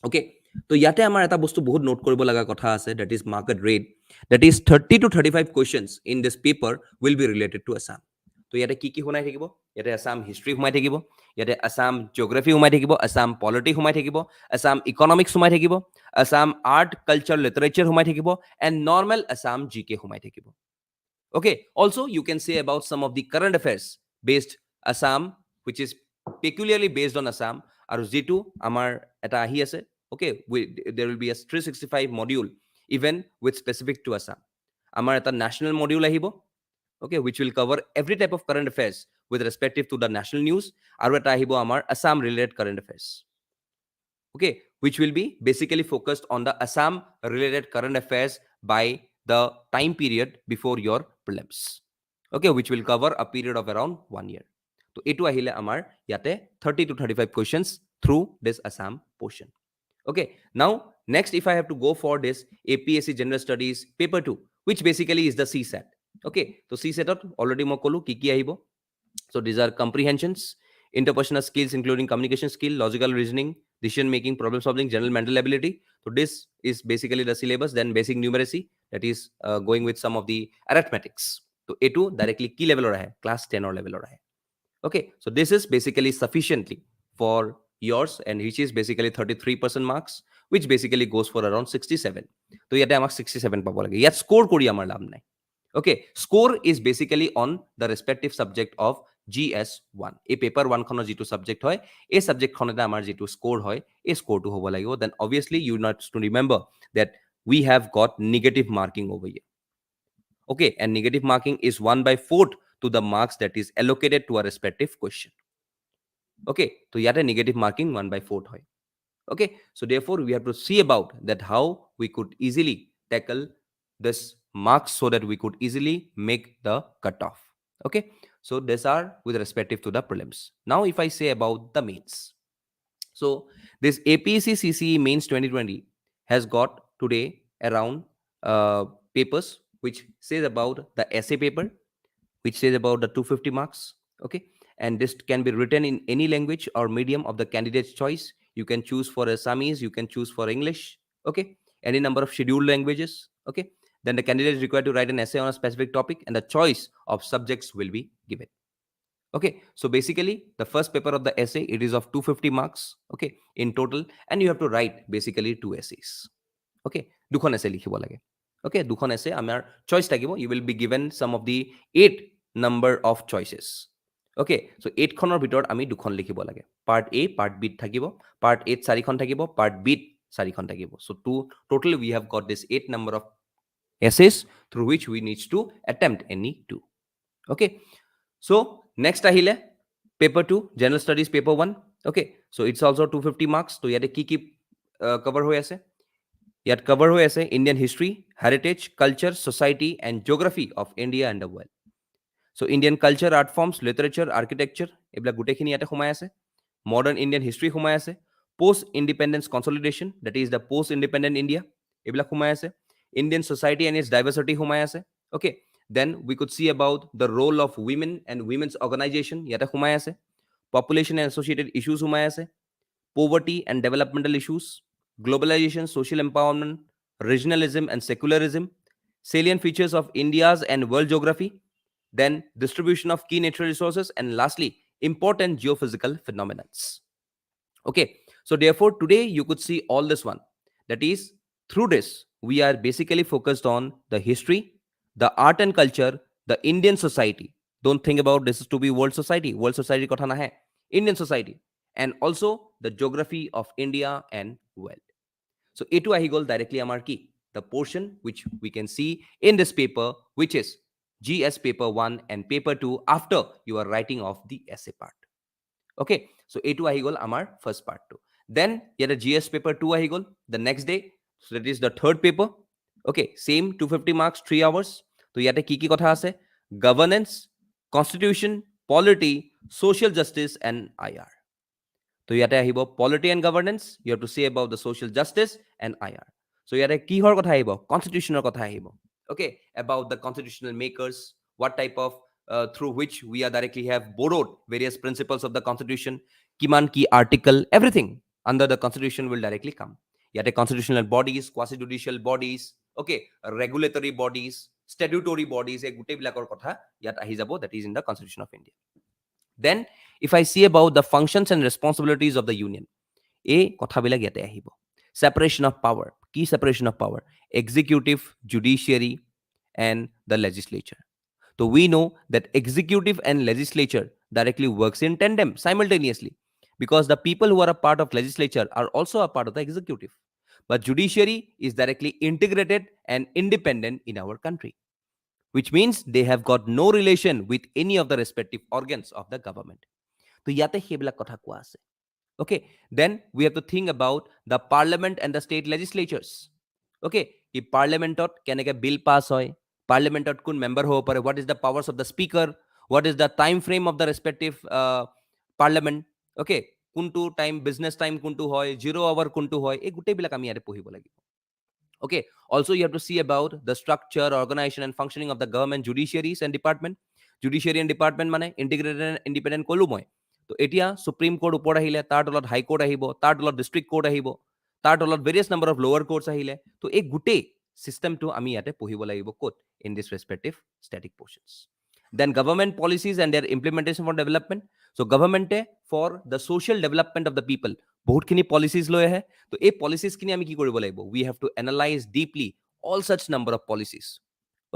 Okay, তো ইয়াতে আমাৰ এটা বস্তু বহুত note কৰিব লগা কথা আছে, that is market rate, that is 30 to 35 questions in this paper will be related to Assam. তো ইয়াতে কি কি সোমাই থাকিব, ইয়াতে আসাম হিষ্ট্ৰী সোমাই থাকিব, ইয়াতে আসাম জিঅ'গ্ৰাফী সোমাই থাকিব, আসাম পলিটি সোমাই থাকিব, আসাম ইকনমিক্স সোমাই থাকিব, আসাম আৰ্ট কালচাৰ লিটাৰেচাৰ সোমাই থাকিব, এণ্ড নৰ্মেল আসাম জি কে সোমাই থাকিব। Okay, also you can say about some of the current affairs based Assam, which is peculiarly based on Assam, আৰু যিটো আমাৰ এটা আহি আছে। Okay, there will be a 365 module even with specific to Assam. আমাৰ এটা national module আহিব, okay, which will cover every type of current affairs with respective to the national news, আৰু এটা আহিব আমাৰ Assam related current affairs, okay, which will be basically focused on the Assam related current affairs by the time period before your prelims, okay, which will cover a period of around 1 year. So etu ahile amar yate 30 to 35 questions through this Assam portion. Okay, now next if I have to go for this APSC general studies paper 2, which basically is the CSAT. Okay, so CSAT already mo kolu ki ki ahibo. So these are comprehensions, interpersonal skills including communication skill, logical reasoning, decision making, problem solving, general mental ability. So this is basically the syllabus. Then basic numeracy, that is going with some of the arithmetics. So A2 directly key level or hai, class 10 or level or hai. Okay, so this is basically sufficiently for yours, and which is basically 33% marks, which basically goes for around 67. তো ইয়াতে আমাক 67 পাব লাগে, ইয়াত score কৰি আমাৰ লাভ নাই। Okay, score is basically on the respective subject of GS1. এই পেপাৰ 1 খনৰ যিটো সাবজেক্ট হয়, এই সাবজেক্ট খনতে আমাৰ যিটো স্কোৰ হয়, এই স্কোৰটো হ'ব লাগিব। Then obviously you need to remember that we have got negative marking over here. Okay, and negative marking is 1/4 to the marks that is allocated to a respective question. Okay, so yet a negative marking 1/4 hoy. Okay, so therefore we have to see about that how we could easily tackle this marks so that we could easily make the cutoff. Okay, so these are with respective to the prelims. Now if I say about the mains, so this APSC CCE mains 2020 has got today around papers which says about the essay paper, which says about the 250 marks. Okay, and this can be written in any language or medium of the candidate's choice. You can choose for Assamese, you can choose for English. Okay, any number of scheduled languages. Okay, then the candidate is required to write an essay on a specific topic, and the choice of subjects will be given. Okay, so basically the first paper of the essay, it is of 250 marks, okay, in total, and you have to write basically 2 essays. Okay, দুখন essay লিখিব লাগে। Okay, দুখন essay আমাৰ choice থাকিব, you will be given some of the 8 number of choices. Okay, so 8 খনৰ ভিতৰত আমি দুখন লিখিব লাগে। Part A, Part B থাকিব, Part A 4খন থাকিব, Part B 4খন থাকিব। So total we have got this 8 number of essays through which we need to attempt any 2. Okay, so next ahile paper 2, general studies paper 1. Okay, so it's also 250 marks. So yate ki cover hoy ase, yat cover hoy ase Indian history, heritage, culture, society and geography of India and the world. So Indian culture, art forms, literature, architecture, ebla gute khini yate khumai ase. Modern Indian history khumai ase, post independence consolidation, that is the post independent India, ebla khumai ase, Indian society and its diversity khumai ase. Okay, then we could see about the role of women and women's organization, yata khumai ase, population and associated issues khumai ase, poverty and developmental issues, globalization, social empowerment, regionalism and secularism, salient features of India's and world geography, then distribution of key natural resources, and lastly important geophysical phenomena. Okay, so therefore today you could see all this one, that is through this we are basically focused on the history, the art and culture, the Indian society. Don't think about this is to be world society kotha nahe, Indian society, and also the geography of India and world. So etu ahi gol directly amar ki the portion which we can see in this paper, which is GS paper 1 and paper 2 after you are writing of the essay part. Okay, so etu ahi gol amar first part 2. Then yet GS paper 2 ahi gol the next day, so that is the third paper. Okay, same 250 marks 3 hours. So yate ki kotha ase, governance, constitution, polity, social justice and IR. So yate ahibo polity and governance, you have to say about the social justice and IR. So yate ki hor kotha ahibo, constitutional kotha ahibo. Okay, about the constitutional makers, what type of through which we are directly have borrowed various principles of the constitution, kiman ki article, everything under the constitution will directly come. Yate constitutional bodies, quasi judicial bodies, okay, regulatory bodies, statutory bodies, e gute bilakor kotha yat ahi jabo, that is in the Constitution of India. Then if I see about the functions and responsibilities of the union, a kotha bilak yate ahibo. Separation of power, key separation of power, executive, judiciary and the legislature. So we know that executive and legislature directly works in tandem simultaneously, because the people who are a part of legislature are also a part of the executive. But judiciary is directly integrated and independent in our country, which means they have got no relation with any of the respective organs of the government. So yate hebla kotha koa ase. Okay, then we have to think about the parliament and the state legislatures. Okay, ki parliamentot keneke bill pass hoy, parliamentot kun member ho pare, what is the powers of the speaker, what is the time frame of the respective parliament. Okay, kuntu time business time kuntu hoy, 0 hour kuntu hoy, e gute bilak ami yare pohibo lagibo. Okay, also you have to see about the structure, organization and functioning of the government judiciaries and department. Judiciary and department mane integrated and independent kolu moi. তো এতিয়া supreme court ওপৰত আহিলে, তাৰ তলত high court আহিব, তাৰ তলত district court আহিব, তাৰ তলত various number of lower courts আহিলে। তো এই গোটেই চিষ্টেমটো আমি ইয়াতে পঢ়িব লাগিব ক'ত, in this respective static persons. Then government policies and their implementation for development. So government for the social development of the people বহুতখিনি policies লৈ আহে তো এই policies খিনি আমি কি কৰিব লাগিব we have to analyze deeply all such number of policies.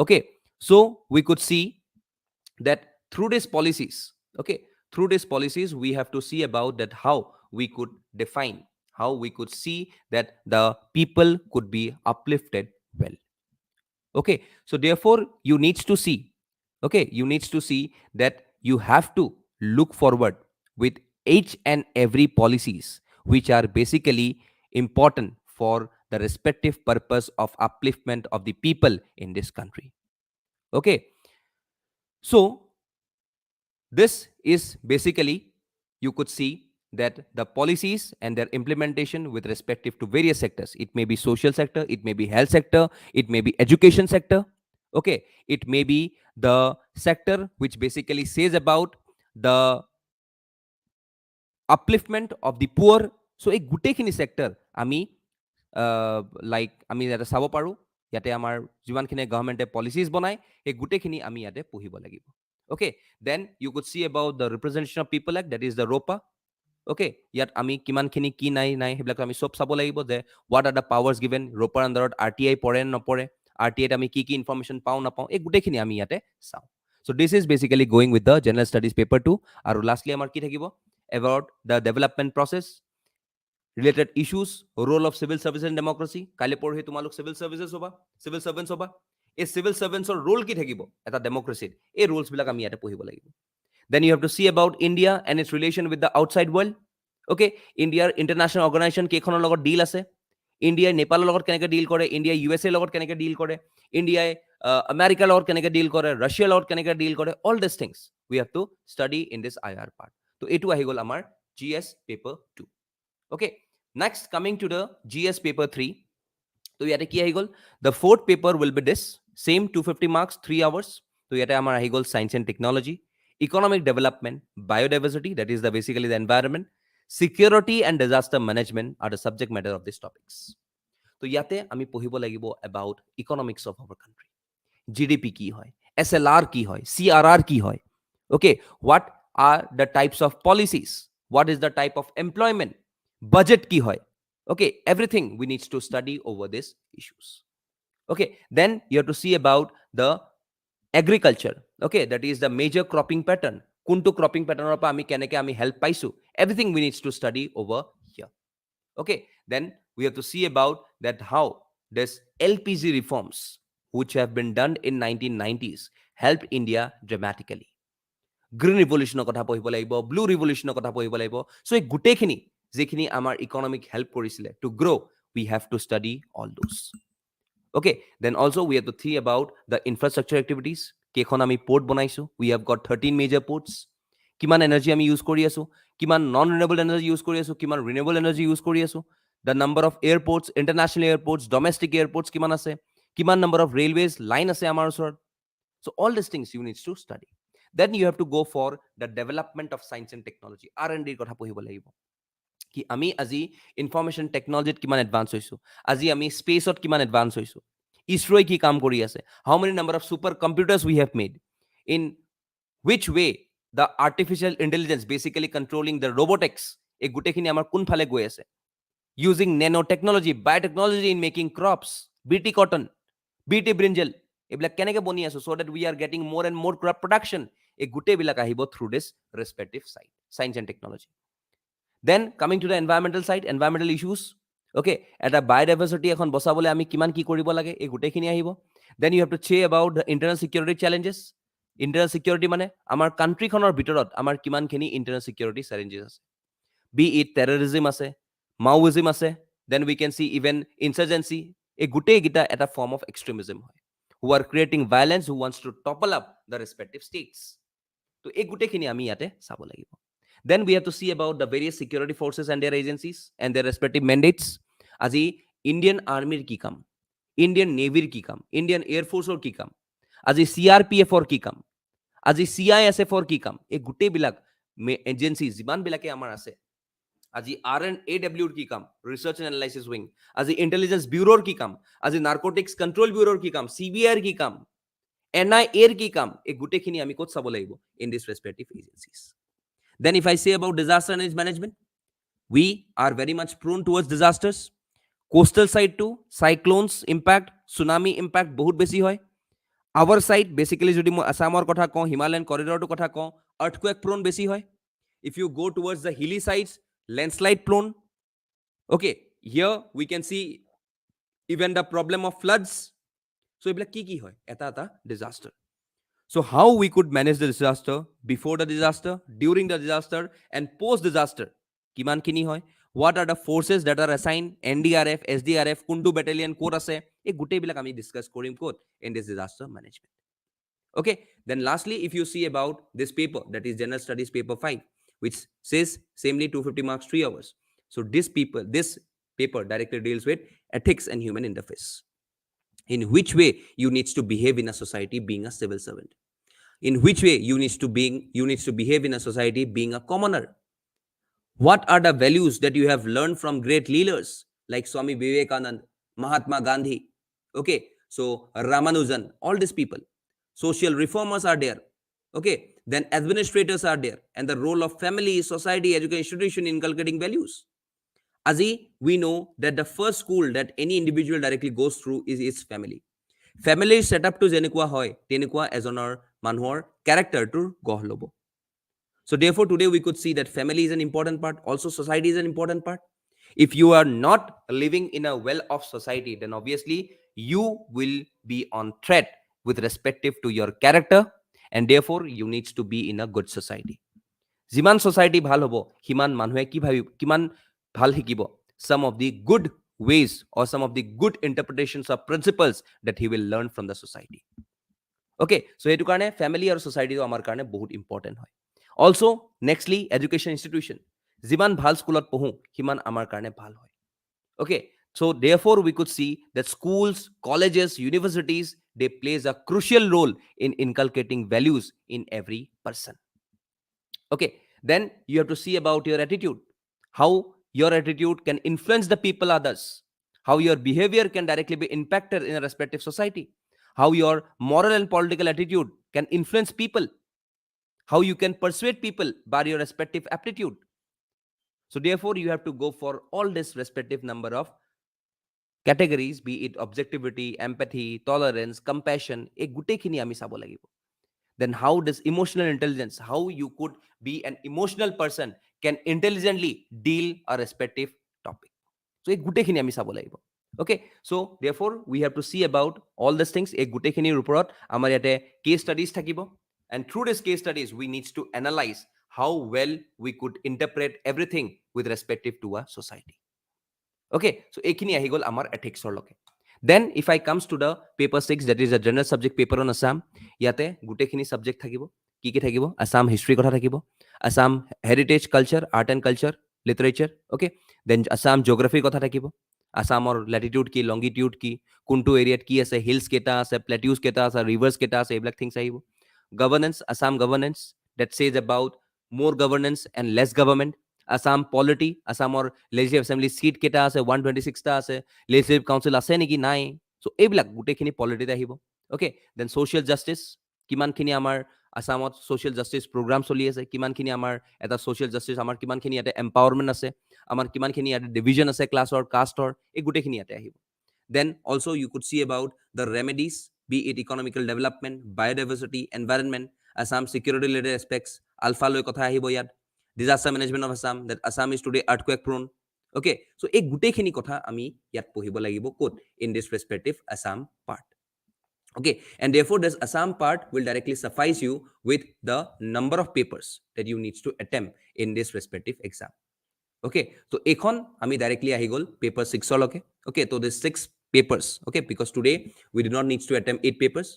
Okay, so we could see that through these policies, okay, through these policies we have to see about that how we could define, how we could see that the people could be uplifted well. Okay, so therefore you needs to see, okay, you needs to see that you have to look forward with each and every policies which are basically important for the respective purpose of upliftment of the people in this country. Okay, so this is basically, you could see that the policies and their implementation with respective to various sectors. It may be social sector, it may be health sector, it may be education sector. Okay, it may be the sector which basically says about the upliftment of the poor. So এই গোটেইখিনি sector আমি like আমি ইয়াতে চাব পাৰো, ইয়াতে আমাৰ যিমানখিনি গভৰ্ণমেণ্টে পলিচিজ বনায় এই গোটেইখিনি আমি ইয়াতে পঢ়িব লাগিব. Okay, then you could see about the representation of people act, that is the ROPA. Okay, ইয়াত আমি কিমানখিনি কি নাই নাই সেইবিলাক আমি সব চাব লাগিব যে what are the powers given, ROPAৰ আন্ডাৰত RTI পৰে নপৰে, RTIত আমি কি কি ইনফৰমেশ্যন পাওঁ নাপাওঁ এই গোটেইখিনি আমি ইয়াতে চাওঁ. So this is basically going with the general studies paper 2. আৰু lastly আমাৰ কি থাকিব about the development process, related issues, role of civil service and democracy. কাইলৈ পৰহি তোমালোক civil services হবা, civil servants হবা, এই civil servantsৰ role কি থাকিব এটা ডেমক্ৰেচিত, এই ৰোলছ বিলাক আমি ইয়াতে পঢ়িব লাগিব. Then you have to see about India and its relation with the outside world. Okay, Indiaৰ international organization কেইখনৰ লগত ডিল আছে, ইণ্ডিয়াই নেপালৰ লগত কেনেকৈ ডিল কৰে, ইণ্ডিয়াই USA লগত কেনেকৈ ডিল কৰে, ইণ্ডিয়াই আমেৰিকাৰ লগত কেনেকৈ ডিল কৰে, ৰাছিয়াৰ লগত কেনেকৈ ডিল কৰে, all these things we have to study in this IR part. তো এইটো আহি গ'ল আমাৰ GS paper 2. Okay, next coming to the GS paper 3. তো ইয়াতে কি আহি গ'ল, the fourth paper will be this same 250 marks 3 hours. তো ইয়াতে আমাৰ আহি গ'ল science and technology, economic development, biodiversity, that is the basically the environment, security and disaster management are the subject matter of these topics. তো ইয়াতে আমি পঢ়িব লাগিব about economics of our country, GDP কি হয়, SLR কি হয়, CRR কি হয়. Okay, what are the types of policies, what is the type of employment, budget কি হয়. Okay, everything we need to study over these issues. Okay, then you have to see about the agriculture. Okay, that is the major cropping pattern, কোনটো cropping pattern পৰা আমি কেনেকৈ আমি help পাইছো, everything we need to study over here. Okay, then we have to see about that how this LPG reforms which have been done in 1990s helped India dramatically. Green ৰিভলিউশ্যনৰ কথা পঢ়িব লাগিব, blue ৰিভলিউশ্যনৰ কথা পঢ়িব লাগিব. চ' এই গোটেইখিনি যিখিনি আমাৰ ইকনমিক হেল্প কৰিছিলে টু গ্ৰ' we have to study all those. Okay, then also we have to see about the infrastructure activities. কেইখন আমি port বনাইছো, we have got 13 major ports. কিমান এনাৰ্জি আমি ইউজ কৰি আছো, কিমান নন ৰিনিউৱেবল এনাৰ্জি ইউজ কৰি আছো, কিমান ৰিনিউৱেবল এনাৰ্জি ইউজ কৰি আছো, the number of airports, international airports, domestic airports কিমান আছে, কিমান number of railways line আছে আমাৰ ওচৰত. So all these things you need to study. Then you have to go for the development of science and technology, R&D কথা পঢ়িব লাগিব কি আমি আজি ইনফৰমেশ্যন টেকনলজিত কিমান এডভান্স হৈছো, আজি আমি স্পেচত কিমান এডভান্স হৈছো, ইছৰোই কি কাম কৰি আছে, how many number of super computers we have made, in which way the artificial intelligence basically controlling the robotics এই গোটেইখিনি আমাৰ কোনফালে গৈ আছে, using nanotechnology, biotechnology in making crops, BT cotton, BT brinjal, এইবিলাক কেনেকৈ বনি আছো so that we are getting more and more crop production. এই গোটেইবিলাক আহিব through this respective side, science and technology. Then coming to the environmental side, environmental issues. Okay, এটা biodiversity এখন বচাবলৈ আমি কিমান কি কৰিব লাগে এই গোটেইখিনি আহিব. Then you have to say about the internal security challenges. Internal security মানে আমাৰ কাণ্ট্ৰিখনৰ ভিতৰত আমাৰ কিমানখিনি internal security challenges আছে, be it terrorism আছে, Maoism আছে, then we can see even insurgency. এই গোটেইকেইটা এটা form of extremism হয়, who are creating violence, who wants to topple up the respective states. তো এই গোটেইখিনি আমি ইয়াতে চাব লাগিব. Then we have to see about the various security forces and their agencies and their respective mandates. আজি Indian আৰ্মিৰ কি কাম, ইণ্ডিয়ান নেভিৰ কি কাম, ইণ্ডিয়ান এয়াৰফৰ্চৰ কি কাম, আজি CRPFৰ কি কাম, আজি CISFৰ কি কাম, এই গোটেইবিলাক এজেঞ্চি যিমানবিলাকে আমাৰ আছে, আজি RNAWৰ কি কাম, ৰিচাৰ্চ এণ্ড এনালাইচিছ উইং, আজি ইণ্টেলিজেন্স ব্যুৰোৰ কি কাম, আজি নাৰ্কটিক্স কণ্ট্ৰল ব্যুৰোৰ কি কাম, CBIৰ কি কাম, NIA এর কি কাম এই গুটেখিনি আমি ক'ত চাব লাগিব in this respective agencies. Then if I say about disaster and its management, we are very much prone towards disasters. Coastal side too, cyclones impact, tsunami impact বহুত বেছি হয়. Our side basically যদি মই আসামৰ কথা কওঁ, হিমালয়ান কৰিডৰটো কথা কওঁ, earthquake prone বেছি হয়. If you go towards the hilly sides, landslide prone. Okay, here we can see even the problem of floods. So এইবিলাক কি হয় এটা এটা disaster. So how we could manage the disaster before the disaster, during the disaster and post disaster কিমানখিনি হয়, what are the forces that are assigned, NDRF, SDRF, কোনটো battalion ক'ত আছে, এই গোটেইবিলাক আমি ডিসকাস কৰিম ক'ত in this disaster management. Okay, then lastly if you see about this paper, that is general studies paper 5, which says samely 250 marks 3 hours. So this paper directly deals with ethics and human interface, in which way you needs to behave in a society being a civil servant, in which way you needs to behave in a society being a commoner. What are the values that you have learned from great leaders like Swami Vivekananda, Mahatma Gandhi, okay, so Ramanujan, all these people. Social reformers are there, okay, then administrators are there, and the role of family, society, education institution in inculcating values. Azi, we know that the first school that any individual directly goes through is his family. Family setup to যেনেকুৱা হয় তেনেকুৱা এজনৰ মানুহৰ characterটোৰ গঢ় ল'ব. So therefore today we could see that family is an important part, also society is an important part. If you are not living in a well-off society, then obviously you will be on threat with respective to your character, and therefore you needs to be in a good society. যিমান society ভাল হ'ব সিমান মানুহে কি ভাবিব, কিমান ভাল শিকিব, some of the good ways or some of the good interpretations of principles that he will learn from the society. Okay, so এইটো কাৰণে family আৰু society আমাৰ কাৰণে বহুত important হয়. Also nextly education institution, যিমান ভাল স্কুলত পঢ়ো সিমান আমাৰ কাৰণে ভাল হয়. Okay, so therefore we could see that schools, colleges, universities, they plays a crucial role in inculcating values in every person. Okay, then you have to see about your attitude, how your attitude can influence the people others, how your behavior can directly be impacted in a respective society, how your moral and political attitude can influence people, how you can persuade people by your respective aptitude. So therefore you have to go for all this respective number of categories, be it objectivity, empathy, tolerance, compassion, এই গোটেইখিনি আমি চাব লাগিব. Then how does emotional intelligence, how you could be an emotional person, can intelligently deal a respective topic. So এই গোটেইখিনি আমি চাব লাগিব. Okay, so therefore we have to see about all these things. এই গোটেইখিনিৰ ওপৰত আমাৰ ইয়াতে case studies থাকিব, and through these case studies we needs to analyze how well we could interpret everything with respective to a society. Okay, so এইখিনি আহি গ'ল আমাৰ ethicsৰ লকে. Then if I comes to the paper 6, that is a general subject paper on Assam, ইয়াতে গোটেইখিনি subject থাকিব. কি থাকিব? Assam history কথা থাকিব, Assam heritage culture, art and culture, literature, okay, then Assam geography কথা থাকিব, আসামৰ ল্যাটিটিউড কি, লংগিটিউড কি, কোনটো এৰিয়াত কি আছে, হিলছ কেইটা আছে, প্লেটিউজ কেইটা আছে, ৰিভাৰ্ছ কেইটা আছে, এইবিলাক থিংছ আহিব. Governance, Assam governance, that says about more governance and less government. Assam polity, আসামৰ লেজিসলেটিভ এছেম্বলি সিট কেইটা আছে, 126টা আছে, লেজিসলেটিভ কাউন্সিল আছে নেকি, নাই. চ' এইবিলাক গোটেইখিনি পলিটিতে আহিব. অ'কে, দেন ছ'চিয়েল জাষ্টিচ, কিমানখিনি আমাৰ আসামত ছ'চিয়েল জাষ্টিচ প্ৰগ্ৰাম চলি আছে, কিমানখিনি আমাৰ এটা ছ'চিয়েল জাষ্টিচ, আমাৰ কিমানখিনি ইয়াতে এম্পাৱাৰমেণ্ট আছে, আমাৰ কিমানখিনি ইয়াতে ডিভিজন আছে ক্লাছৰ, কাষ্টৰ, এই গোটেইখিনি ইয়াতে আহিব. Then also you could see about the remedies, be it economical development, biodiversity, environment, Assam security related aspects, alpha লৈ কথা আহিব ইয়াত, disaster management of Assam, that Assam is today earthquake prone. Okay, so এই গোটেইখিনি কথা আমি ইয়াত পঢ়িব লাগিব ক'ত, in this respective Assam part. Okay, and therefore this Assam part will directly suffice you with the number of papers that you need to attempt in this respective exam. Okay, so এইখন আমি directly আহি গ'ল paper 6 লকে. Okay, so this 6 papers, okay, because today we do not need to attempt 8 papers,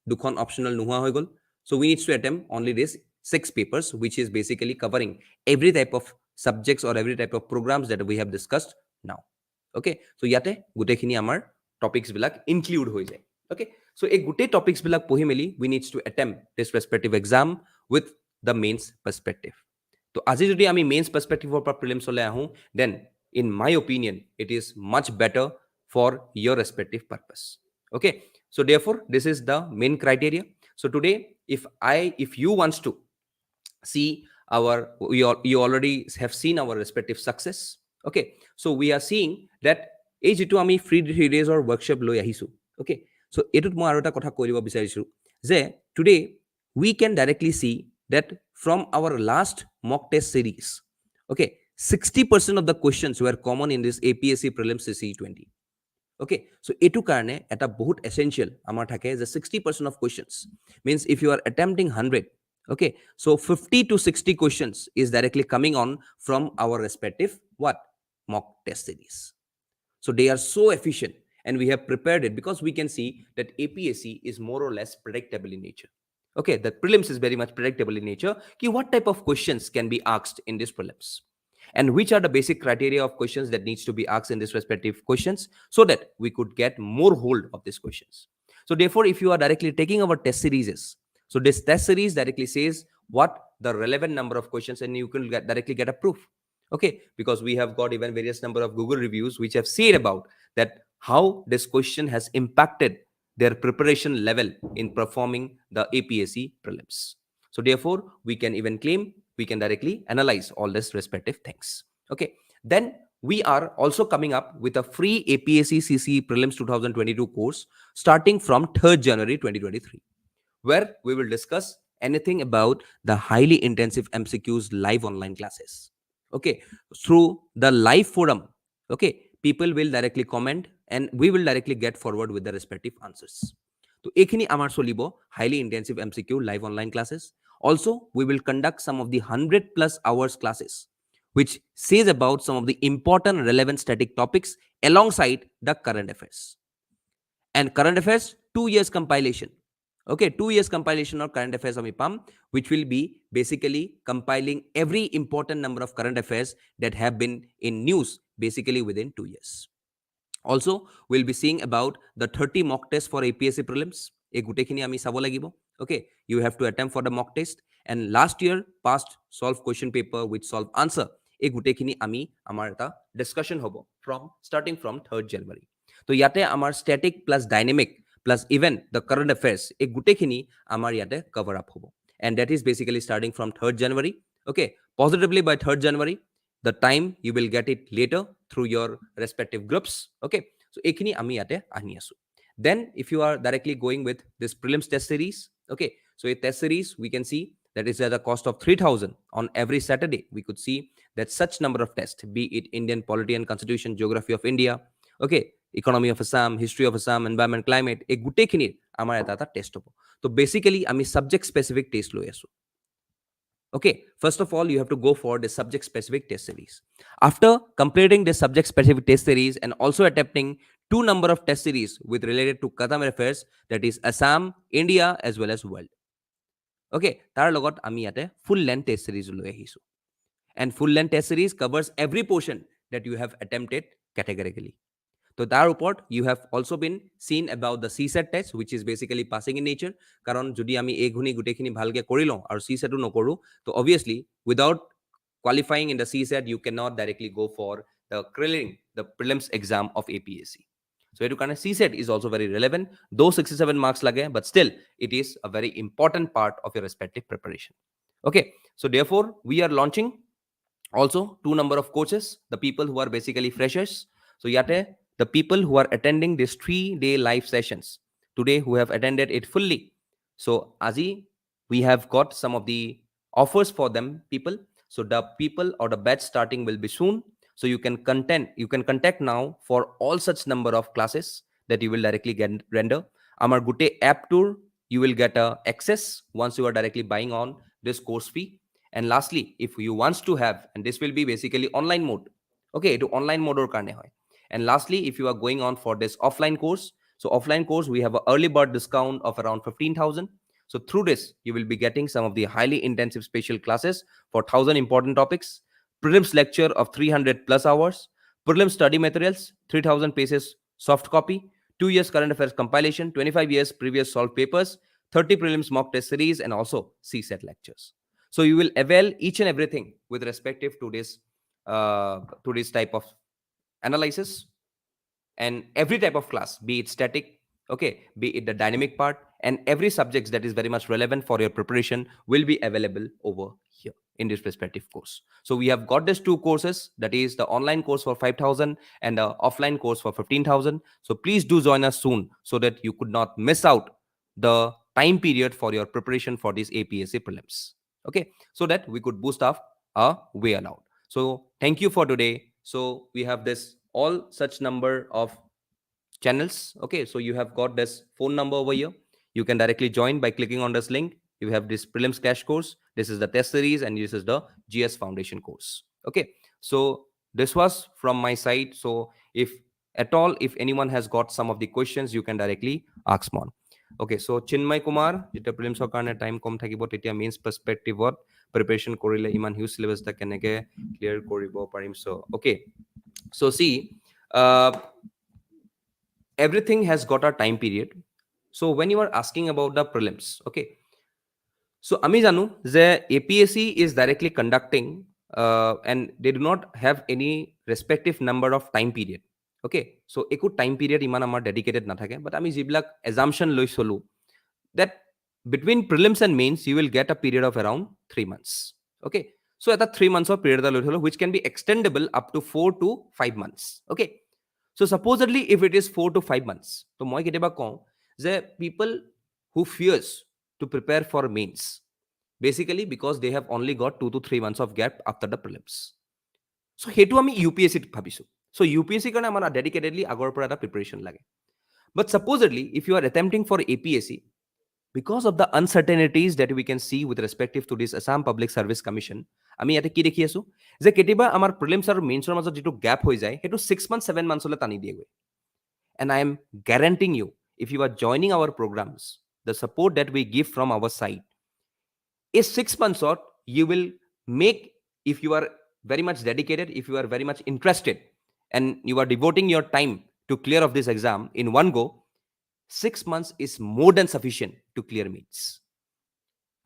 দুখন optional নোহোৱা হৈ গ'ল. So we need to attempt only this 6 papers, which is basically covering every type of subjects or every type of programs that we have discussed now. Okay, so ইয়াতে গোটেইখিনি আমাৰ topics বিলাক include হৈ যায়. Okay, so এই গোটেই topics বিলাক পঢ়ি মেলি we needs to attempt this respective exam with the mains perspective. তো আজি যদি আমি মেইনছ পাৰ্সপেক্টিভৰ পৰা প্ৰিলিমছলৈ আহোঁ, then in my opinion it is much better for your respective purpose. Okay, So therefore, this is the main criteria. So today, if you wants to see you already have seen our respective success. Okay, so we are seeing that এই যিটো আমি free 3 days workshop লৈ আহিছো. Okay, so এটুত মই আৰু এটা কথা কৈ দিব বিচাৰিছো যে today we can directly see that from our last mock test series, okay, 60% of the questions were common in this APSC Prelims CCE 20. Okay, so etu karne eta bahut essential amar thake যে 60% of questions means if you are attempting 100, okay, so 50 to 60 questions is directly coming on from our respective what mock test series. So they are so efficient, and we have prepared it because we can see that APSC is more or less predictable in nature. Okay, the prelims is very much predictable in nature. What type of questions can be asked in this prelims, and which are the basic criteria of questions that needs to be asked in this respective questions, so that we could get more hold of these questions. So therefore, if you are directly taking our test series, so this test series directly says what the relevant number of questions, and you can directly get a proof. Okay, because we have got even various number of Google reviews which have said about that how this question has impacted their preparation level in performing the APSC prelims. So therefore, we can even claim, we can directly analyze all these respective things. Okay, then we are also coming up with a free APSC CCE Prelims 2022 course starting from 3rd January 2023, where we will discuss anything about the highly intensive MCQs live online classes. Okay, through the live forum, okay, people will directly comment and we will directly get forward with the respective answers. So ekhini amar solibo highly intensive MCQ live online classes. Also, we will conduct some of the 100 plus hours classes which says about some of the important relevant static topics alongside the current affairs. And current affairs 2 years compilation. Okay, 2 years compilation or current affairs ami pam, which will be basically compiling every important number of current affairs that have been in news basically within 2 years. Also, we'll be seeing about the 30 mock tests for APSC prelims. এই গুটেখিনি আমি চাব লাগিব. Okay, you have to attempt for the mock test, and last year past solve question paper with solve answer, এই গুটেখিনি আমি আমাৰ এটা discussion হ'ব from starting from 3rd January. তো ইয়াতে আমাৰ static plus dynamic plus even the current affairs, এই গুটেখিনি আমাৰ ইয়াতে cover up হ'ব, and that is basically starting from 3rd January. Okay, positively by 3rd January. The time you will get it later through your respective groups. Okay, so ekhini ami yate ani asu. Then if you are directly going with this prelims test series, okay, so a test series we can see that is at a cost of 3,000 on every Saturday. We could see that such number of tests, be it Indian polity and constitution, geography of India, okay, economy of Assam, history of Assam, environment, climate, e gutekhini amar eta test hobo. So basically ami subject specific test loi asu. Okay, first of all, you have to go for the subject specific test series. After completing the subject specific test series and also attempting 2 number of test series with related to current affairs, that is Assam, India as well as world. Okay, tar logot ami yate full length test series loi ahisu, and full length test series covers every portion that you have attempted categorically. So তাৰ ওপৰত you have also been seen about the CSAT test, which is basically passing in nature. কাৰণ যদি আমি এই ঘুনি গুটেখিনি ভালকে কৰি লওঁ আৰু CSAT নকৰো, তো obviously without qualifying in the CSAT you cannot directly go for the prelims exam of APSC. So এইটো কাৰণে CSAT is also very relevant, though 67 marks লাগে, but still it is a very important part of your respective preparation. Okay, so therefore we are launching also 2 number of coaches, the people who are basically freshers. So yate the people who are attending these 3-day live sessions today, who have attended it fully. So Azi, we have got some of the offers for them people. So the people or the batch starting will be soon. So you can contact now for all such number of classes that you will directly get render. Amar gute app tour you will get a access once you are directly buying on this course fee. And lastly, if you wants to have, and this will be basically online mode. Okay, to online mode or karne hoy. And lastly, if you are going on for this offline course, so offline course we have an early bird discount of around 15,000. So through this you will be getting some of the highly intensive special classes for 1,000 important topics, prelims lecture of 300 plus hours, prelims study materials 3,000 pages soft copy, 2 years current affairs compilation, 25 years previous solved papers, 30 prelims mock test series, and also CSAT lectures. So you will avail each and everything with respective to this type of analysis and every type of class, be it static, Okay, be it the dynamic part, and every subjects that is very much relevant for your preparation will be available over here in this respective course. So we have got these two courses, that is the online course for 5,000 and the offline course for 15,000. So please do join us soon so that you could not miss out the time period for your preparation for these APSC prelims. Okay, so that we could boost up our way aloud. So thank you for today. So we have this all such number of channels. Okay, so you have got this phone number over here. You can directly join by clicking on this link. You have this prelims crash course, this is the test series, and this is the GS foundation course. Okay, so this was from my side. So if at all, if anyone has got some of the questions, you can directly ask mon. Okay, so Chinmay Kumar, jeta prelims karone time kom thakibo tetia means perspective preparation korile iman huge syllabus ta keneke clear koribo parim. So okay, so see, everything has got a time period. So when you are asking about the prelims, okay, so আমি জানো যে APSC is directly conducting and they do not have any respective number of time period. Okay, so একো time period ইমান আমাৰ dedicated নাথাকে, but আমি যিবিলাক assumption লৈ চলো that between prelims and mains you will get a period of around 3 months. Okay, so at the 3 months of period লৈ থলো, which can be extendable up to 4 to 5 months. Okay, so supposedly if it is 4 to 5 months, তো মই কেতিয়াবা কওঁ যে people who fears to prepare for mains basically because they have only got 2 to 3 months of gap after the prelims. So হেতু আমি UPSC ভাবিছো. So UPSC কাৰণে আমাৰ dedicatedly আগৰ পৰা এটা preparation লাগে. But supposedly if you are attempting for APSC, because of the uncertainties that we can see with respective to this Assam Public Service Commission, আমি ইয়াতে কি দেখি আছো যে কেতিয়াবা আমাৰ প্ৰিলিমছ আৰু মেইনছৰ মাজত যিটো গ্যাপ হৈ যায় সেইটো 6 months 7 months হলে টানি দিয়েগৈ. And I am guaranteeing you, if you are joining our programs, the support that we give from our side is 6 months or you will make, if you are very much dedicated, if you are very much interested and you are devoting your time to clear of this exam in one go, 6 months is more than sufficient to clear meets.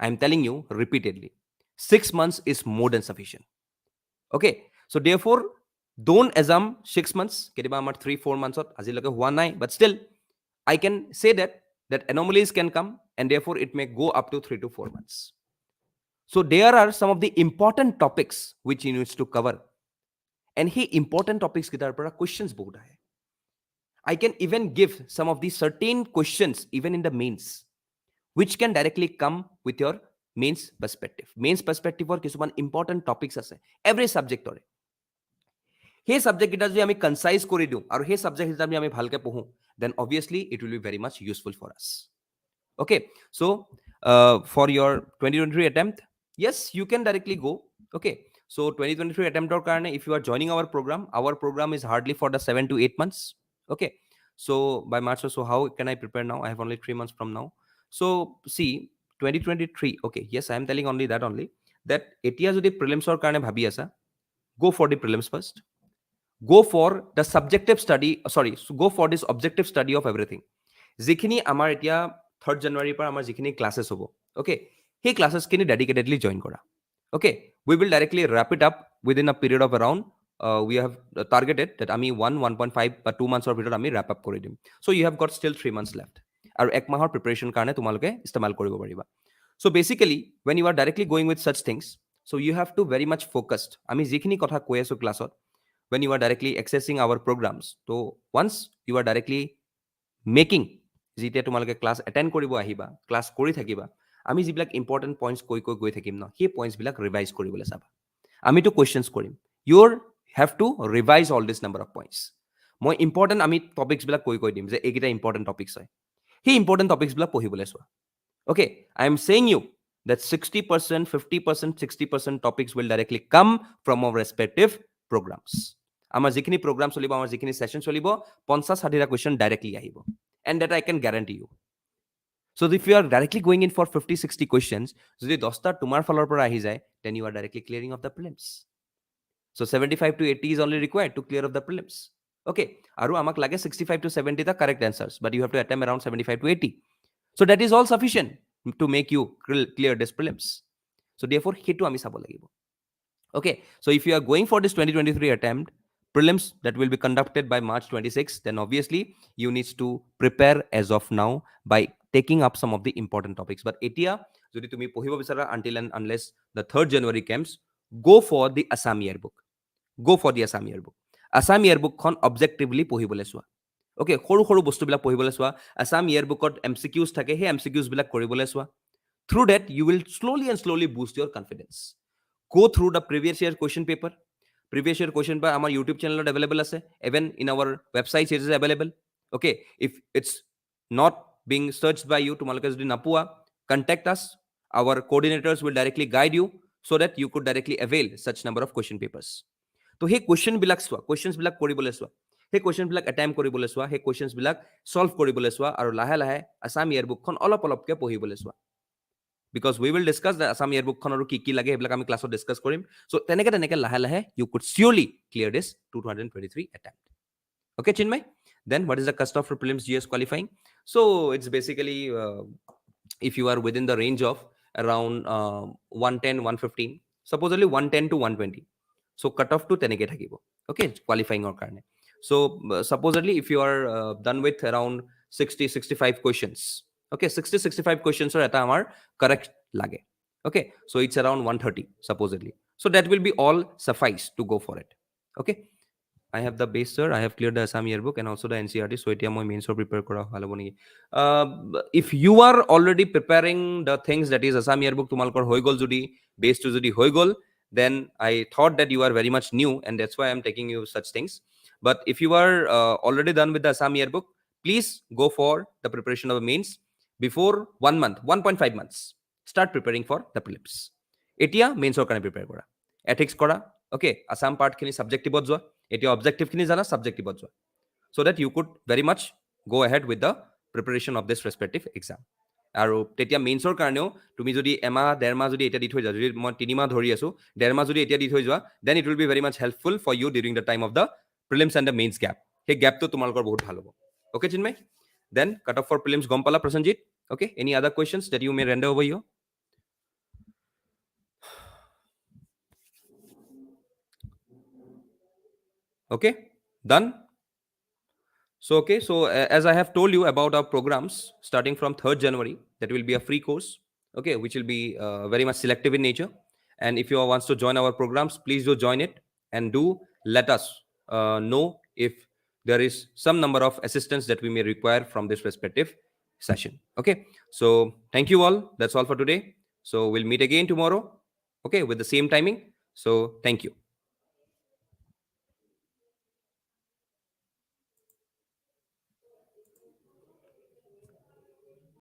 I am telling you repeatedly, 6 months is more than sufficient. Okay, so therefore don't assume 6 months ketiba amar 3-4 months ot azilage hua nai, but still I can say that anomalies can come and therefore it may go up to 3 to 4 months. So there are some of the important topics which you need to cover, and he important topics kitar para questions bahut ahe. I can even give some of the certain questions even in the mains which can directly come with your mains perspective. Mains perspective or kisuman important topics ase every subject ore. Hey subject kita jodi ami concise kori diu aru hey subject kita ami bhalke pohu, then obviously it will be very much useful for us. Okay, so for your 2023 attempt, yes, you can directly go. Okay, so 2023 attempt or karne, if you are joining our program is hardly for the 7 to 8 months. Okay, so by March or so, how can I prepare now? I have only 3 months from now. So see, 2023, okay, yes, I am telling only that etia jodi prelims or karne bhabi asa, go for the prelims first, go for the subjective study, go for this objective study of everything. Jikhini amar etia 3rd January par amar jikhini classes hobo, okay, he classes kini dedicatedly join kora. Okay, we will directly wrap it up within a period of around we have targeted that ami 1.5 বা 2 months or period ami wrap up kori dim. So you have got still 3 months left aru ek mahor preparation karone tumaloke istemal koribo pariba. So basically when you are directly going with such things, so you have to very much focused ami jikhini kotha koi asu class ot, when you are directly accessing our programs, so once you are directly making যেতিয়া তোমালোকে class attend কৰিব আহিবা, class কৰি থাকিবা, আমি যিবিলাক important points কৈ গৈ থাকিম ন, সেই পইণ্টছবিলাক ৰিভাইজ কৰিবলৈ চাবা। আমিতো কুৱেশ্যনছ কৰিম, ইউৰ হেভ টু ৰিভাইজ অল দিছ নাম্বাৰ অফ পইণ্টছ। মই ইম্পৰ্টেণ্ট আমি টপিকছবিলাক কৈ দিম যে এইকেইটা ইম্পৰ্টেণ্ট টপিকছ হয়, সেই ইম্পৰ্টেণ্ট টপিকছবিলাক পঢ়িবলৈ চোৱা। Okay, I am saying you that 60%, 50%, 60% topics will directly come from our respective programs. Amar jikhini program cholibo, amar jikhini session cholibo, 50-60 question directly ahibo, and that I can guarantee you. So if you are directly going in for 50-60 questions, jodi 10ta tumar falor pora ahi jay, then you are directly clearing of the prelims. So 75 to 80 is only required to clear of the prelims. Okay, aru amak lage 65 to 70 the correct answers, but you have to attempt around 75 to 80. So that is all sufficient to make you clear this prelims. So therefore hetu ami sabo lagibo. Okay, so if you are going for this 2023 attempt, prelims that will be conducted by March 26th, then obviously you need to prepare as of now by taking up some of the important topics. But etia jodi tumi pohibo bisara until and unless the 3rd January comes, go for the Assam yearbook. Go for the Assam yearbook. Assam yearbook খন objectively পঢ়িবলৈ চোৱা। ওকে, সৰু সৰু বস্তুবিলাক পঢ়িবলৈ চোৱা। Assam ইয়াৰবুকত MCQs থাকে, সেই MCQs বিলাক কৰিবলৈ চোৱা। Through that, you will slowly and slowly boost your confidence. Go through the previous year question paper. Previous year question paper our YouTube channel available ase. Even in our website it is available. Okay, if it's not being searched by you, tomaloke jodi napua, contact us. Our coordinators will directly guide you so that you could directly avail such number of question papers. তো সেই question বিলাক চোৱা, questions বিলাক কৰিবলৈ চোৱা, সেই question বিলাক attempt কৰিবলৈ চোৱা, সেই questions বিলাক solve কৰিবলৈ চোৱা, আৰু লাহে লাহে আছাম ইয়াৰবুকখন অলপ অলপকৈ পঢ়িবলৈ চোৱা। Because we will discuss the Assam ইয়াৰবুকখন আৰু কি কি লাগে সেইবিলাক আমি ক্লাছত ডিছকাছ কৰিম। চ' তেনেকৈ তেনেকৈ লাহে লাহে ইউ কুড চিয়'ৰলি ক্লিয়াৰ দিছ 2023 attempt. Okay, Chinmay? Then what is the cutoff for prelims GS qualifying? So it's basically if you are within the range of around 110, 115, supposedly 110 to 120. So cutoff to teneke thakibo. Okay, qualifying or karne. So supposedly if you are done with around 60, 65 questions. Okay, 60, 65 questions are eta amar correct lage. Okay, so it's around 130 supposedly. So that will be all suffice to go for it. Okay. I have the base, sir. I have cleared the Assam yearbook and also the NCRT. So etia moi mains or prepare kora halo boni. If you are already preparing the things that is Assam yearbook tumalkor hoi gol jodi, base to jodi hoi gol, then I thought that you are very much new and that's why I'm taking you such things. But if you are already done with the Assam yearbook, please go for the preparation of the mains before 1 month, 1.5 months. Start preparing for the prelims. Etia mains or kane prepare kora. Ethics kora. Okay, Assam part khini subjective jwa. Etia objective khini jana, subjective jwa. So that you could very much go ahead with the preparation of this respective exam. আৰু তেতিয়া মেইনছৰ কাৰণেও তুমি যদি এমাহ ডেৰমাহ যদি এতিয়া দি থৈ যোৱা, যদি মই 3 মাহ ধৰি আছো, ডেৰমাহ যদি এতিয়া দি থৈ যোৱা, then it will be very much helpful for you during the time of the prelims and the mains gap. সেই গেপটো তোমালোকৰ বহুত ভাল হ'ব। Okay Chinmoy? Then cut off for prelims গম পালা Prasenjit? Okay, any other questions that you may render over you? Okay, done. So okay, so as I have told you about our programs starting from 3rd January, that will be a free course, okay, which will be very much selective in nature. And if you wants to join our programs, please do join it and do let us know if there is some number of assistance that we may require from this respective session. Okay, so thank you all. That's all for today. So we'll meet again tomorrow, okay, with the same timing. So thank you.